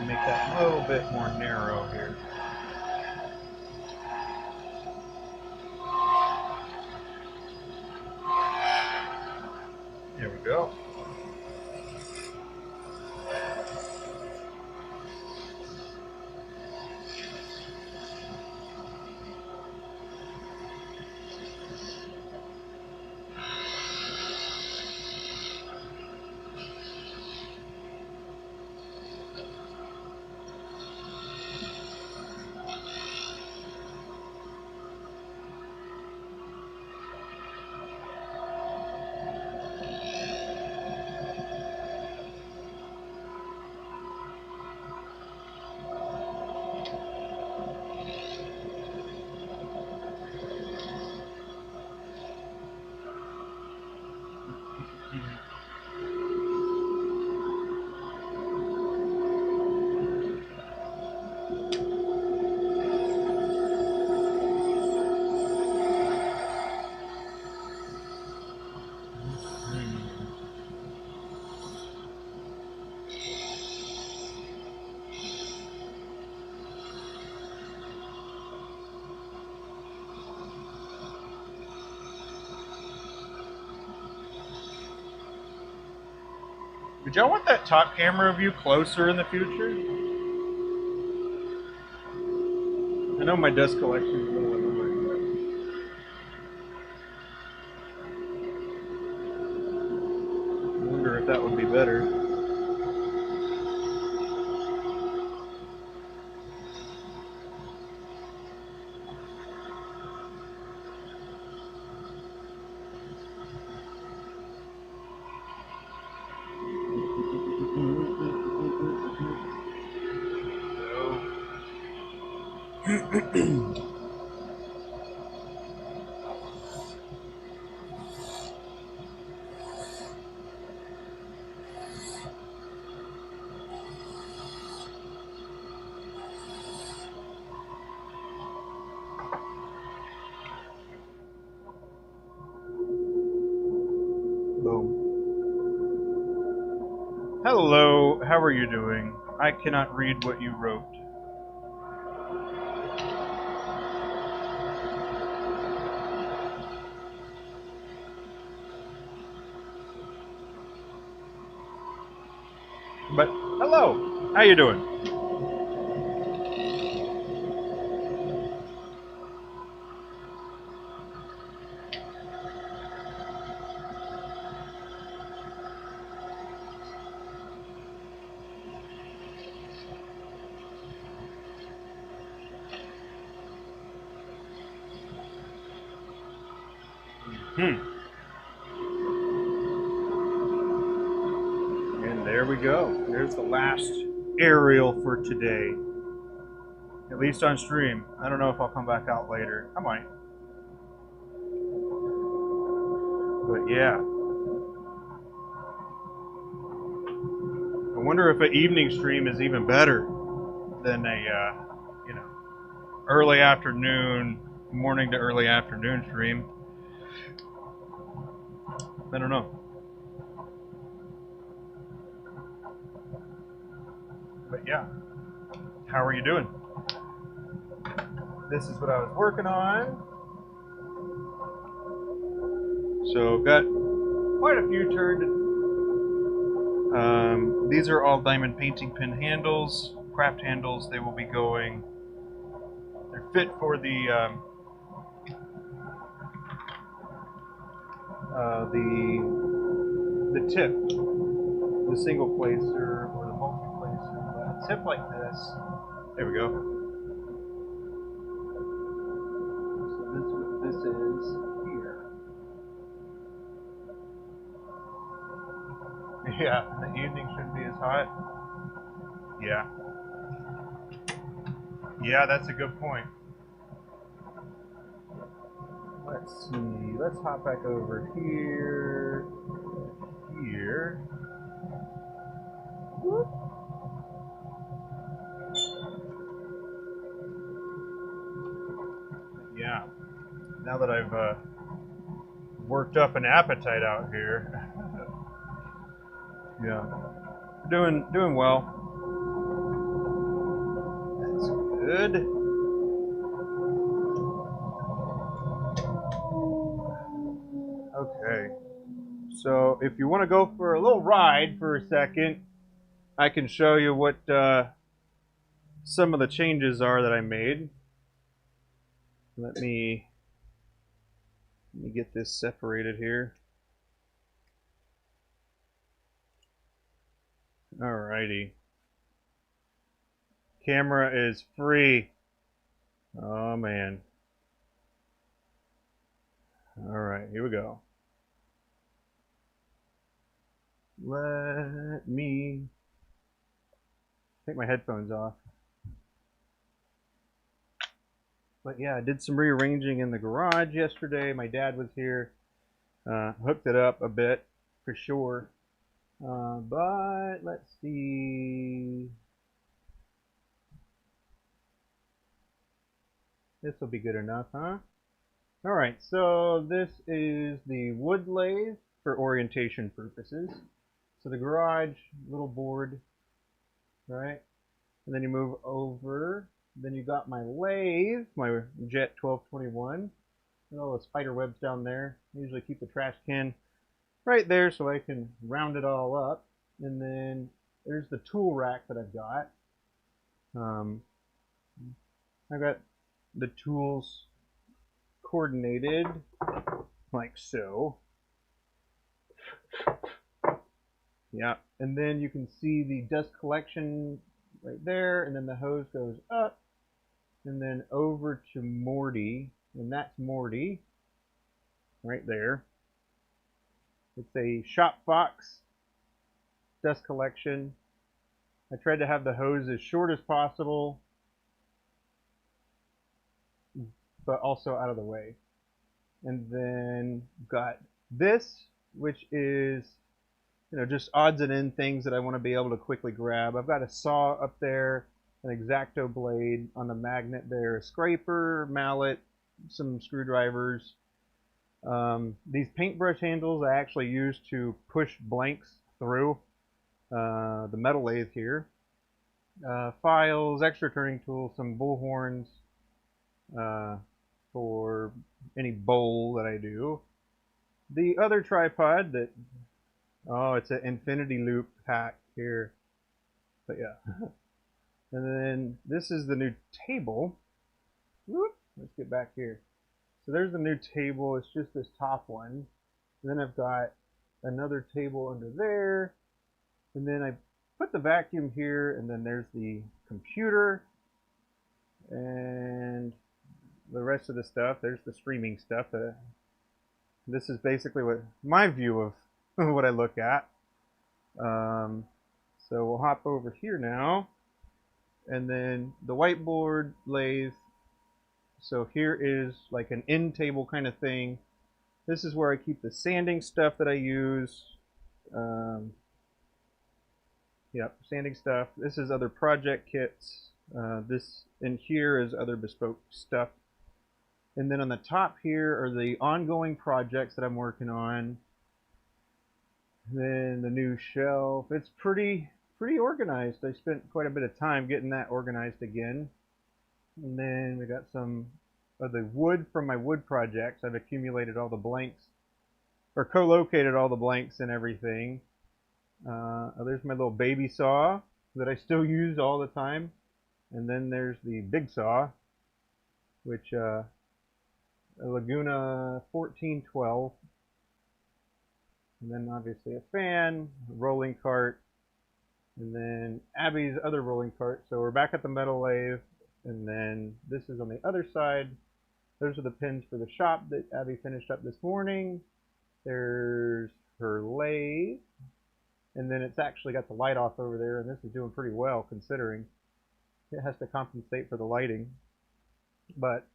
make that a little bit more narrow here. There we go. Would y'all want that top camera view closer in the future? I know my dust collection is a little annoying, but I wonder if that would be better. Boom. Hello, how are you doing? I cannot read what you wrote. But hello, how you doing? And there we go. There's the last Ariel for today. At least on stream. I don't know if I'll come back out later. I might. But yeah. I wonder if an evening stream is even better than a, early afternoon, morning to early afternoon stream. I don't know. But yeah. How are you doing? This is what I was working on. So got quite a few turned. These are all diamond painting pin handles, craft handles. They will be going. They're fit for the tip, the single placer or the multi placer. But a tip like this. There we go. So this is what this is here. Yeah, the evening shouldn't be as hot. Yeah. Yeah, that's a good point. Let's see. Let's hop back over here. Here. Whoop. Yeah. Now that I've worked up an appetite out here. Yeah. Doing well. good. Okay. So if you want to go for a little ride for a second, I can show you what some of the changes are that I made. Let me get this separated here. Alrighty. Camera is free. Oh man. Alright, here we go. Let me take my headphones off. But yeah, I did some rearranging in the garage yesterday. My dad was here. Hooked it up a bit for sure. But let's see. This will be good enough, huh? Alright, so this is the wood lathe for orientation purposes. So the garage, little board, right? And then you move over. Then you got my lathe, my Jet 1221. And all the spider webs down there. I usually keep the trash can right there so I can round it all up. And then there's the tool rack that I've got. I've got the tools coordinated like so. Yeah, and then you can see the dust collection right there, and then the hose goes up and then over to Morty, and that's Morty right there. It's a Shop Fox dust collection. I tried to have the hose as short as possible, but also out of the way. And then got this, which is, you know, just odds and end things that I want to be able to quickly grab. I've got a saw up there, an X-Acto blade on the magnet there, a scraper, mallet, some screwdrivers. These paintbrush handles I actually use to push blanks through the metal lathe here. Files, extra turning tools, some bull horns for any bowl that I do. The other tripod that, oh, it's an infinity loop pack here. But yeah. And then this is the new table. Whoop, let's get back here. So there's the new table. It's just this top one. And then I've got another table under there. And then I put the vacuum here, and then there's the computer. And the rest of the stuff, there's the streaming stuff. This is basically what my view of what I look at. So we'll hop over here now. And then the whiteboard lathe. So here is like an end table kind of thing. This is where I keep the sanding stuff that I use. Yep, sanding stuff. This is other project kits. This in here is other bespoke stuff. And then on the top here are the ongoing projects that I'm working on. Then the new shelf. It's pretty organized. I spent quite a bit of time getting that organized again. And then we got some of the wood from my wood projects. I've accumulated all the blanks, or co-located all the blanks and everything. There's my little baby saw that I still use all the time. And then there's the big saw, which a Laguna 1412. And then obviously a fan, a rolling cart, and then Abby's other rolling cart. So we're back at the metal lathe, and then this is on the other side. Those are the pins for the shop that Abby finished up this morning. There's her lathe, and then it's actually got the light off over there, and this is doing pretty well considering it has to compensate for the lighting. But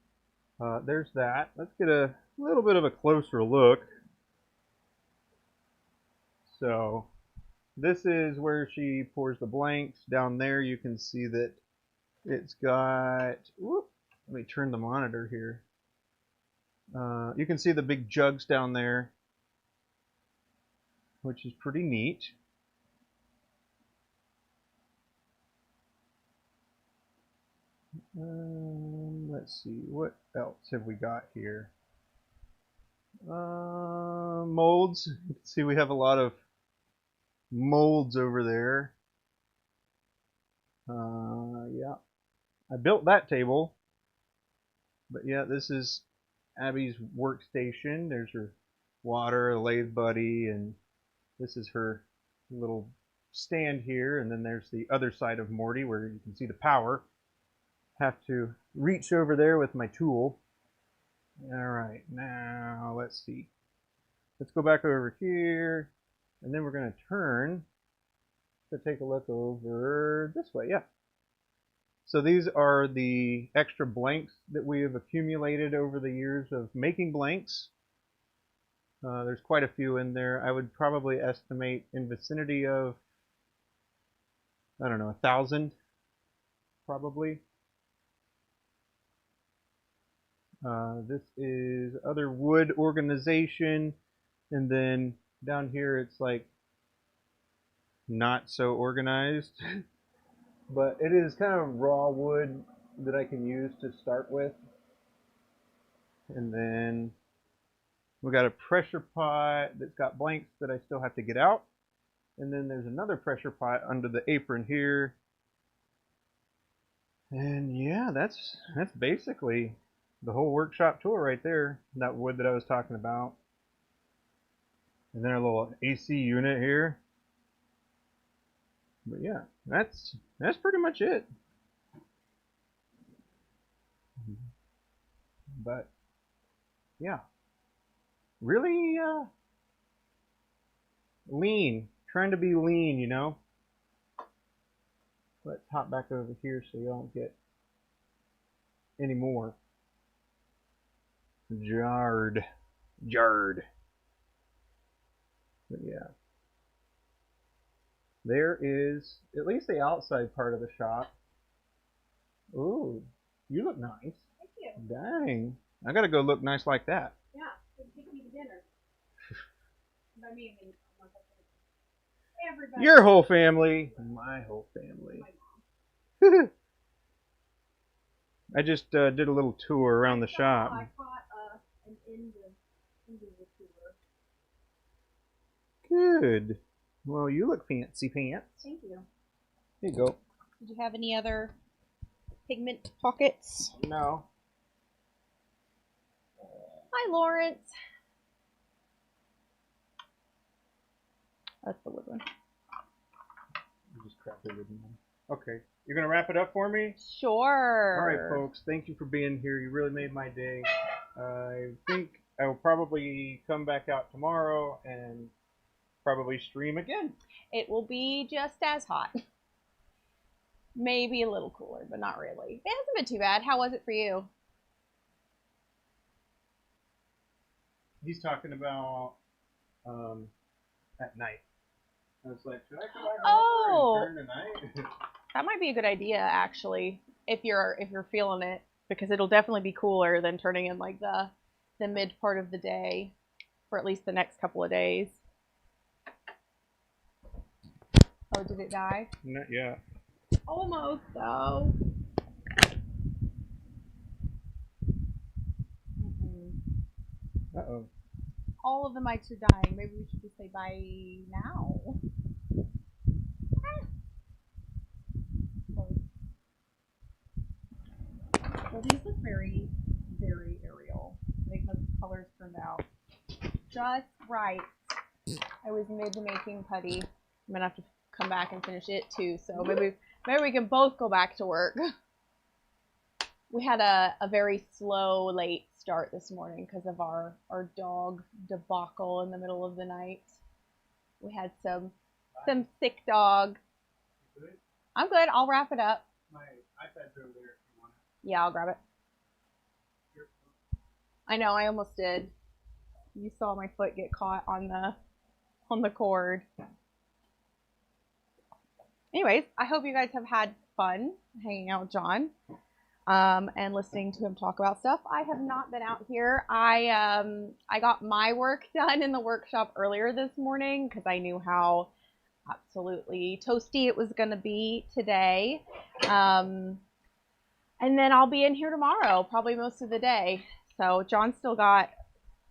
there's that. Let's get a little bit of a closer look. So this is where she pours the blanks. Down there you can see that it's got, whoop, let me turn the monitor here. You can see the big jugs down there, which is pretty neat. Let's see, what else have we got here? Molds. You can see we have a lot of molds over there. Yeah, I built that table, but yeah, this is Abby's workstation. There's her water, a lathe buddy, and this is her little stand here. And then there's the other side of Morty where you can see the power. Have to reach over there with my tool. All right, now let's see. Let's go back over here, and then we're going to turn to take a look over this way. Yeah. So these are the extra blanks that we have accumulated over the years of making blanks. There's quite a few in there. I would probably estimate in vicinity of, I don't know, 1,000 probably. This is other wood organization, and then down here it's like not so organized, but it is kind of raw wood that I can use to start with. And then we got a pressure pot that's got blanks that I still have to get out. And then there's another pressure pot under the apron here. And yeah, that's basically the whole workshop tour right there. That wood that I was talking about. And then our little AC unit here. But yeah, that's pretty much it. But yeah, really lean. Trying to be lean, you know. Let's hop back over here so you don't get any more jarred. But yeah, there is at least the outside part of the shop. Ooh, you look nice. Thank you. Dang, I gotta go look nice like that. Yeah, take me to dinner. I mean, everybody. Your whole family, my whole family. I just did a little tour around the shop. I caught an end of the tour. Good. Well, you look fancy pants. Thank you. Here you go. Did you have any other pigment pockets? No. Hi, Lawrence. That's the wood one. You just cracked the wooden one. Okay. You're going to wrap it up for me? Sure. All right, folks. Thank you for being here. You really made my day. I think I will probably come back out tomorrow and probably stream again. It will be just as hot. Maybe a little cooler, but not really. It hasn't been too bad. How was it for you? He's talking about at night. I was like, should I come back Oh, and turn tonight? that might be a good idea, actually, if you're feeling it, because it'll definitely be cooler than turning in like the mid part of the day, for at least the next couple of days. Oh, did it die? Not yet. Almost, though. Uh-oh. All of the mics are dying. Maybe we should just say bye now. Well, these look very, very Ariel. I think the colors turned out just right. I was mid-making putty. I'm gonna have to come back and finish it too. So maybe we can both go back to work. We had a very slow, late start this morning because of our dog debacle in the middle of the night. We had some sick dog. Good? I'm good. I'll wrap it up. My iPad's over there if you want it. Yeah, I'll grab it. I know, I almost did. You saw my foot get caught on the cord. Anyways, I hope you guys have had fun hanging out with John and listening to him talk about stuff. I have not been out here. I got my work done in the workshop earlier this morning because I knew how absolutely toasty it was going to be today. And then I'll be in here tomorrow, probably most of the day. So John still got,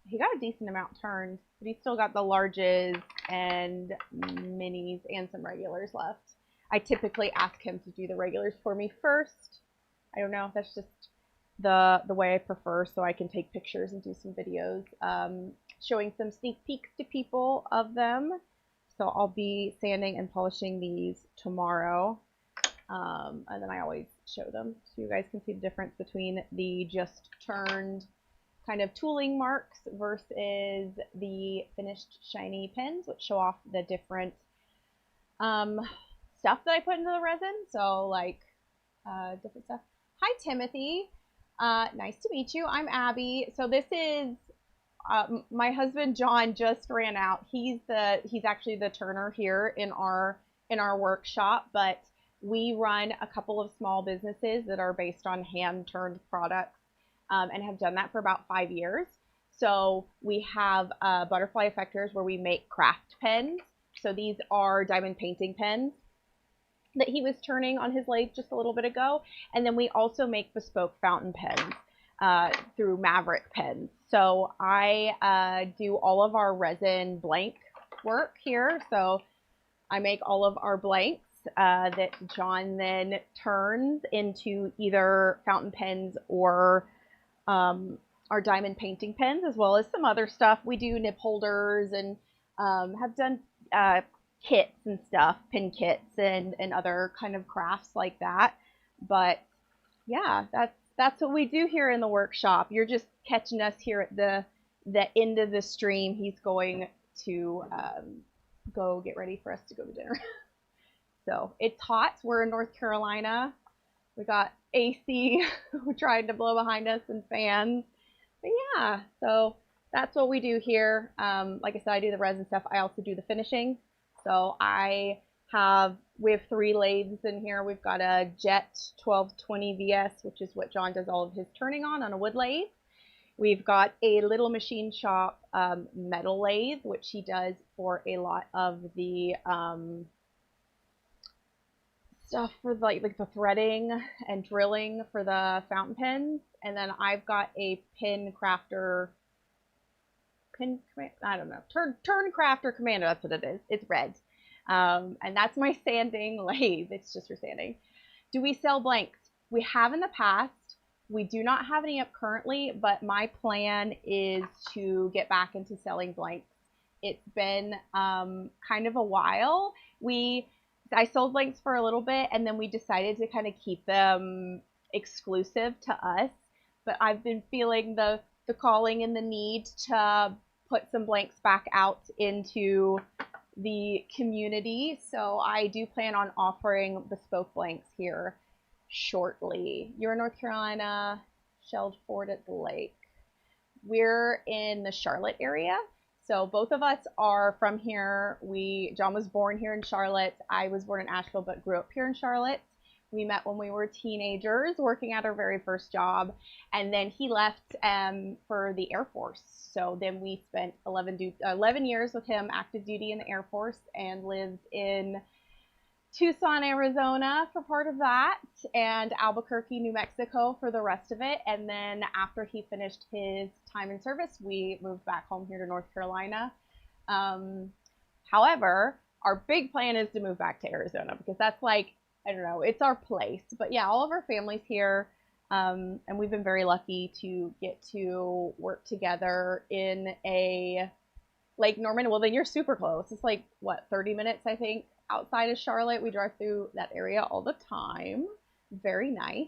he got a decent amount turned, but he still got the larges and minis and some regulars left. I typically ask him to do the regulars for me first. I don't know, that's just the way I prefer, so I can take pictures and do some videos showing some sneak peeks to people of them. So I'll be sanding and polishing these tomorrow. And then I always show them so you guys can see the difference between the just turned kind of tooling marks versus the finished shiny pens, which show off the different stuff that I put into the resin. So like different stuff. Hi, Timothy. Nice to meet you. I'm Abby. So this is my husband John just ran out. He's actually the turner here in our workshop, but we run a couple of small businesses that are based on hand turned products and have done that for about 5 years. So we have butterfly effectors where we make craft pens. So these are diamond painting pens that he was turning on his lathe just a little bit ago. And then we also make bespoke fountain pens through Maverick pens. So I do all of our resin blank work here. So I make all of our blanks that John then turns into either fountain pens or our diamond painting pens, as well as some other stuff. We do nib holders and have done kits and stuff, pin kits and other kind of crafts like that. But yeah, that's what we do here in the workshop. You're just catching us here at the end of the stream. He's going to go get ready for us to go to dinner. So it's hot. We're in North Carolina. We got AC trying to blow behind us and fans. But yeah, so that's what we do here. Like I said, I do the resin stuff. I also do the finishing. So we have 3 lathes in here. We've got a Jet 1220 VS, which is what John does all of his turning on a wood lathe. We've got a little machine shop metal lathe, which he does for a lot of the stuff for like the threading and drilling for the fountain pens. And then I've got a turn crafter commander, that's what it is. It's red. And that's my sanding lathe. It's just for sanding. Do we sell blanks? We have in the past. We do not have any up currently, but my plan is to get back into selling blanks. It's been kind of a while. I sold blanks for a little bit, and then we decided to kind of keep them exclusive to us. But I've been feeling the calling and the need to put some blanks back out into the community. So I do plan on offering bespoke blanks here shortly. You're in North Carolina, Shelled Ford at the lake. We're in the Charlotte area. So both of us are from here. John was born here in Charlotte. I was born in Asheville, but grew up here in Charlotte. We met when we were teenagers, working at our very first job. And then he left for the Air Force. So then we spent 11 years with him, active duty in the Air Force, and lived in Tucson, Arizona for part of that, and Albuquerque, New Mexico for the rest of it. And then after he finished his time in service, we moved back home here to North Carolina. However, our big plan is to move back to Arizona because that's like, I don't know, it's our place. But yeah, all of our family's here, and we've been very lucky to get to work together in a Lake Norman. Well, then you're super close. It's like, what, 30 minutes, I think, outside of Charlotte. We drive through that area all the time. Very nice.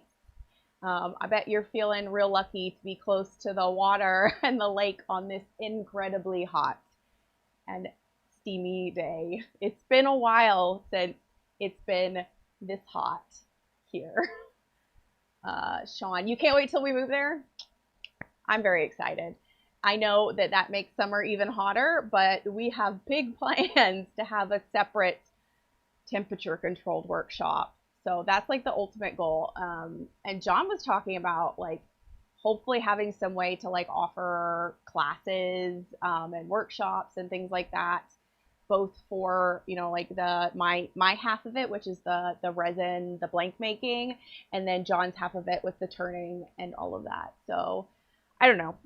I bet you're feeling real lucky to be close to the water and the lake on this incredibly hot and steamy day. It's been a while since it's been this hot here. Sean, you can't wait till we move there? I'm very excited. I know that makes summer even hotter, but we have big plans to have a separate temperature controlled workshop. So that's like the ultimate goal. And John was talking about like hopefully having some way to like offer classes and workshops and things like that both for, you know, like my half of it, which is the resin, the blank making, and then John's half of it with the turning and all of that. So I don't know.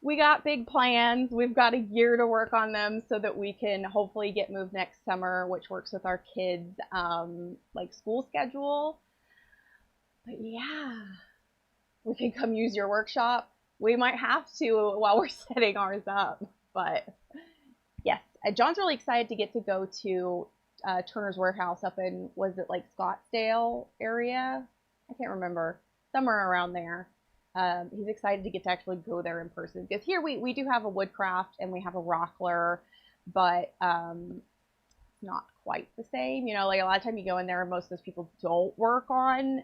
We got big plans. We've got a year to work on them so that we can hopefully get moved next summer, which works with our kids' like school schedule. But yeah, we can come use your workshop. We might have to while we're setting ours up. But yes, John's really excited to get to go to Turner's Warehouse up in, was it like Scottsdale area? I can't remember. Somewhere around there. He's excited to get to actually go there in person, because here we do have a woodcraft and we have a rockler, but it's not quite the same. You know, like a lot of time you go in there and most of those people don't work on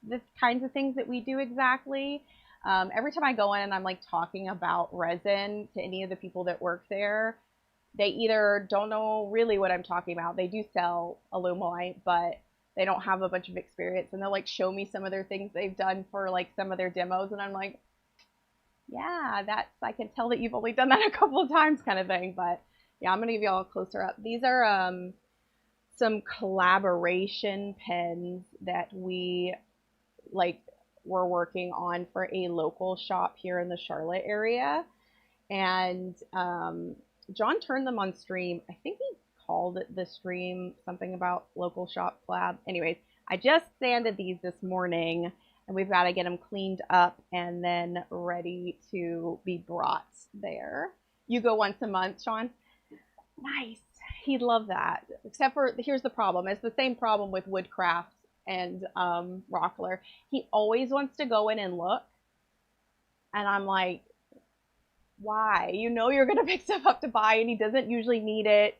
the kinds of things that we do exactly. Every time I go in and I'm like talking about resin to any of the people that work there, they either don't know really what I'm talking about. They do sell Alumilite, but they don't have a bunch of experience, and they'll like show me some of their things they've done for like some of their demos, and I'm like, yeah, I can tell that you've only done that a couple of times kind of thing. But yeah, I'm gonna give you all a closer up. These are some collaboration pens that we we're working on for a local shop here in the Charlotte area, and John turned them on stream. I think he called it the stream something about local shop collab. Anyways, I just sanded these this morning, and we've got to get them cleaned up and then ready to be brought there. You go once a month, Sean? Nice. He'd love that. Except for, here's the problem. It's the same problem with Woodcraft and Rockler. He always wants to go in and look, and I'm like, why? You know you're gonna pick stuff up to buy, and he doesn't usually need it.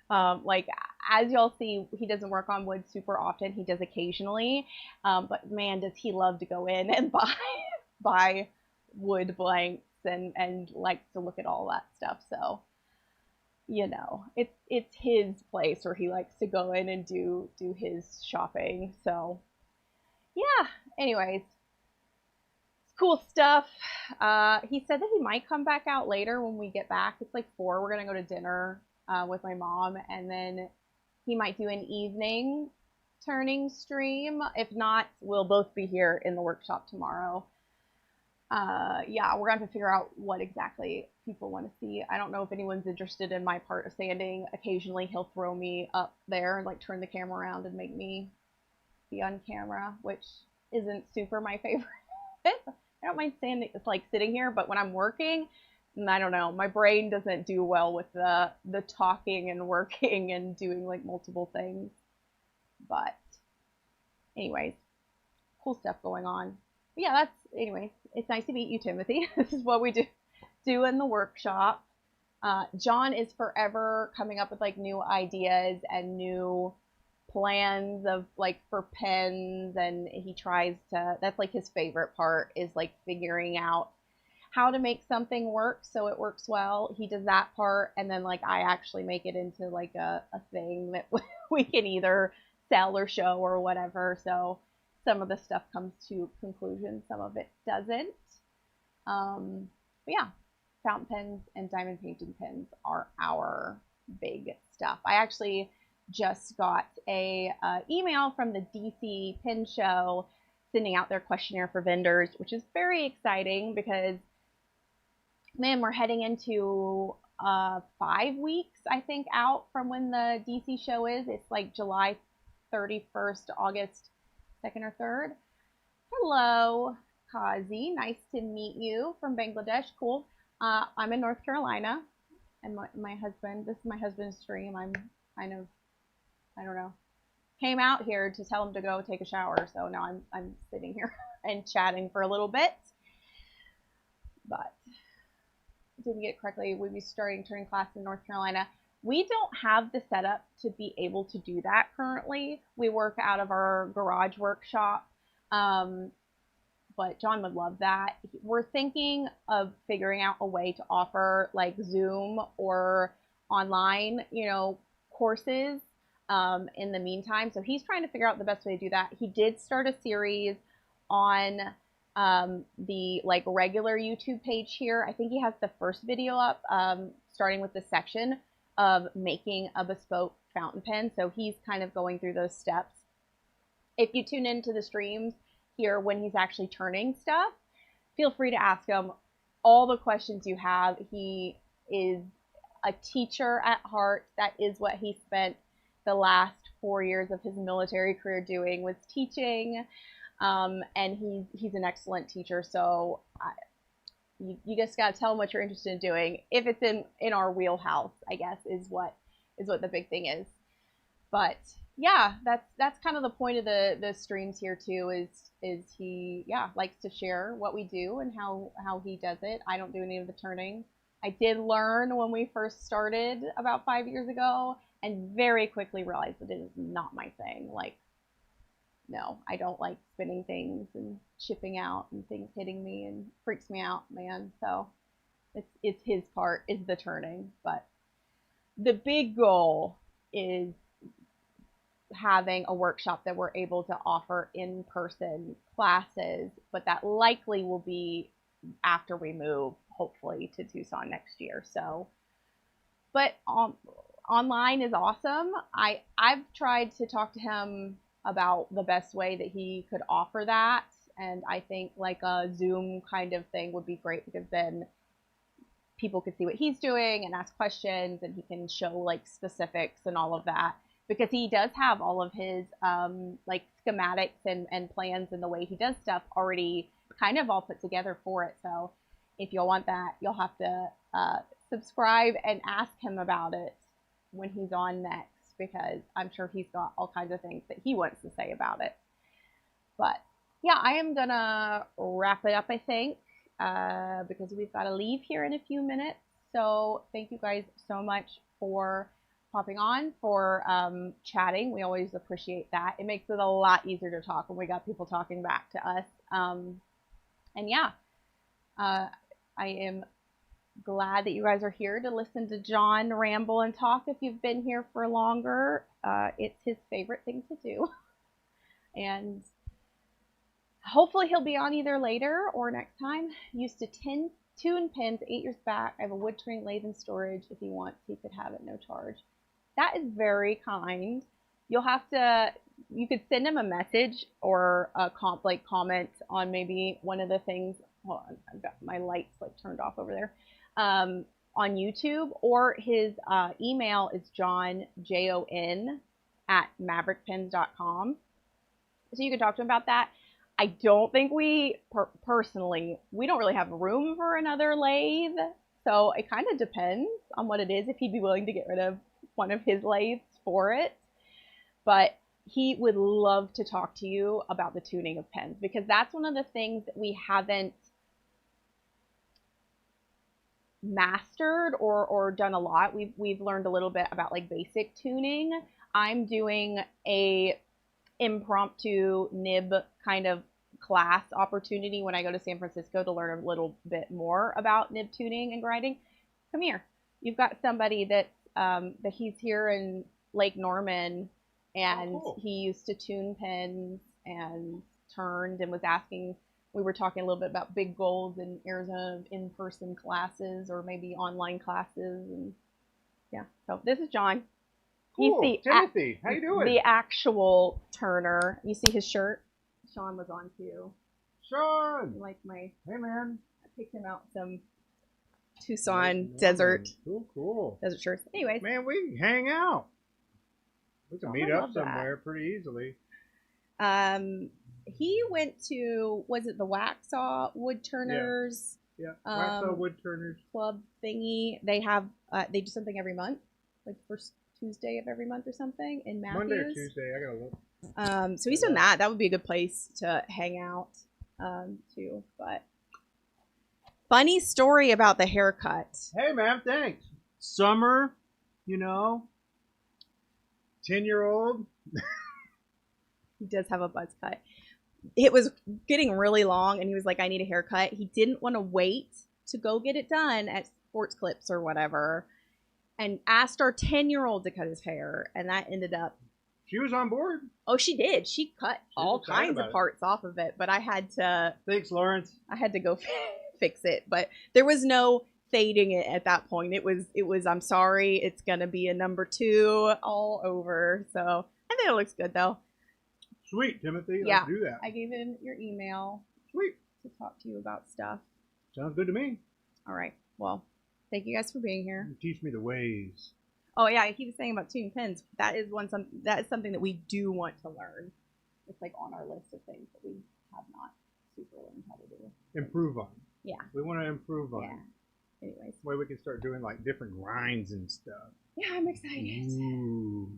Like, as y'all see, he doesn't work on wood super often. He does occasionally, but man, does he love to go in and buy wood blanks and likes to look at all that stuff. So, you know, it's his place where he likes to go in and do his shopping. So yeah, anyways, cool stuff. He said that he might come back out later when we get back. It's like 4. We're gonna go to dinner with my mom, and then he might do an evening turning stream. If not, we'll both be here in the workshop tomorrow. Yeah, we're gonna have to figure out what exactly people want to see. I don't know if anyone's interested in my part of sanding. Occasionally he'll throw me up there and like turn the camera around and make me be on camera, which isn't super my favorite. I don't mind sanding, it's like sitting here, but when I'm working, I don't know, my brain doesn't do well with the talking and working and doing like multiple things. But anyways, cool stuff going on. But yeah, anyways, it's nice to meet you, Timothy. This is what we do in the workshop. John is forever coming up with like new ideas and new plans of like for pens, and he tries to, that's like his favorite part, is like figuring out how to make something work so it works well. He does that part, and then like I actually make it into like a thing that we can either sell or show or whatever. So some of the stuff comes to conclusion, some of it doesn't. But yeah, fountain pens and diamond painting pens are our big stuff. I actually just got a email from the DC Pin Show sending out their questionnaire for vendors, which is very exciting because, man, we're heading into 5 weeks, I think, out from when the DC show is. It's like July 31st, August 2nd or 3rd. Hello, Kazi. Nice to meet you from Bangladesh. Cool. I'm in North Carolina, and my husband, this is my husband's stream. I'm kind of, I don't know, came out here to tell him to go take a shower, so now I'm sitting here and chatting for a little bit. But didn't get it correctly. We'll be starting turning class in North Carolina. We don't have the setup to be able to do that currently. We work out of our garage workshop, but John would love that. We're thinking of figuring out a way to offer like Zoom or online, you know, courses in the meantime. So he's trying to figure out the best way to do that. He did start a series on the like regular YouTube page here. I think he has the first video up, starting with this section. of making a bespoke fountain pen. So he's kind of going through those steps. If you tune into the streams here when he's actually turning stuff, feel free to ask him all the questions you have. He is a teacher at heart. That is what he spent the last 4 years of his military career doing, was teaching. And he's an excellent teacher. So you just got to tell him what you're interested in doing. If it's in our wheelhouse, I guess, is what the big thing is. But yeah, that's kind of the point of the streams here too, is he likes to share what we do and how he does it. I don't do any of the turning. I did learn when we first started about 5 years ago, and very quickly realized that it is not my thing. Like, no, I don't like spinning things and shipping out and things hitting me, and freaks me out, man. So it's his part, is the turning. But the big goal is having a workshop that we're able to offer in-person classes, but that likely will be after we move, hopefully, to Tucson next year. So, but online is awesome. I've tried to talk to him about the best way that he could offer that, and I think like a Zoom kind of thing would be great, because then people could see what he's doing and ask questions, and he can show like specifics and all of that, because he does have all of his like schematics and plans and the way he does stuff already kind of all put together for it. So if you'll want that, you'll have to subscribe and ask him about it when he's on next, because I'm sure he's got all kinds of things that he wants to say about it. But yeah, I am gonna wrap it up, I think, because we've got to leave here in a few minutes. So thank you guys so much for popping on, for chatting. We always appreciate that. It makes it a lot easier to talk when we got people talking back to us. And yeah, I am glad that you guys are here to listen to John ramble and talk. If you've been here for longer, it's his favorite thing to do. And hopefully he'll be on either later or next time. Used to tune pins 8 years back. I have a wood turning lathe in storage. If he wants, he could have it, no charge. That is very kind. You'll have to, you could send him a message or a comment on maybe one of the things. Hold on, I've got my lights like turned off over there. On YouTube, or his email is jon@maverickpens.com. So you can talk to him about that. I don't think we personally, we don't really have room for another lathe. So it kind of depends on what it is, if he'd be willing to get rid of one of his lathes for it. But he would love to talk to you about the tuning of pens, because that's one of the things that we haven't mastered or done a lot. We've learned a little bit about like basic tuning. I'm doing a impromptu nib kind of class opportunity when I go to San Francisco to learn a little bit more about nib tuning and grinding. Come here. You've got somebody that he's here in Lake Norman, and he used to tune pens and turned, and was asking. We were talking a little bit about big goals in Arizona, in-person classes or maybe online classes, and yeah. So this is John. Cool. He's Timothy. How you doing? The actual turner. You see his shirt? Sean was on too. Sean! Like my... Hey, man. I picked him out some Tucson desert. Cool. Desert shirts. Anyways. Man, we can hang out. We can meet up somewhere pretty easily. He went to, was it the Waxhaw Wood Turners? Yeah. Waxhaw Wood Turners Club thingy. They have, they do something every month, like first Tuesday of every month or something in Matthews. Monday or Tuesday, I gotta look. So he's done that. That would be a good place to hang out, too. But funny story about the haircut. Hey, man, thanks. Summer, 10-year-old. He does have a buzz cut. It was getting really long, and he was like, I need a haircut. He didn't want to wait to go get it done at Sports Clips or whatever, and asked our 10-year-old to cut his hair, and that ended up... She was on board. Oh, she did. She cut all kinds of parts off of it, but I had to... Thanks, Lawrence. I had to go fix it, but there was no stating it at that point. It was I'm sorry, it's gonna be a number 2 all over. So I think it looks good though. Sweet, Timothy. Yeah. Let's do that. I gave him your email. Sweet. To talk to you about stuff. Sounds good to me. All right. Well, thank you guys for being here. You teach me the ways. Oh yeah, I keep saying about tuning pins. That is something that we do want to learn. It's like on our list of things that we have not super learned how to do. Improve on. Yeah. We want to improve on. Yeah. Anyways. Way we can start doing like different grinds and stuff. Yeah, I'm excited. Ooh.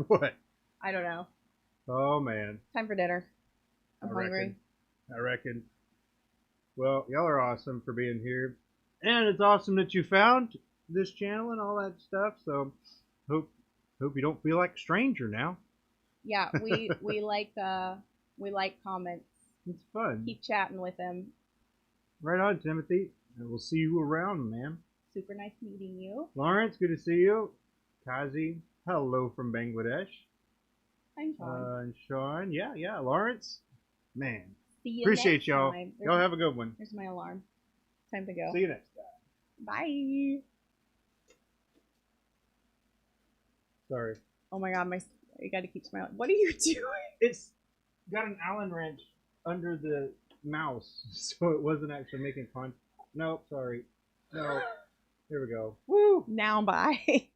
What? I don't know. Oh man. Time for dinner. I'm hungry. I reckon. Well, y'all are awesome for being here. And it's awesome that you found this channel and all that stuff. So hope you don't feel like a stranger now. Yeah, we like comments. It's fun. Keep chatting with them. Right on, Timothy. And we'll see you around, man. Super nice meeting you. Lawrence, good to see you. Kazi, hello from Bangladesh. I'm Sean. And Sean, yeah. Lawrence, man. See you Appreciate next y'all. time. Y'all have a good one. There's my alarm. Time to go. See you next time. Bye. Sorry. Oh my god, you gotta keep smiling. What are you doing? It's got an Allen wrench under the mouse, so it wasn't actually making contact. Nope, sorry. No. Here we go. Woo! Now bye.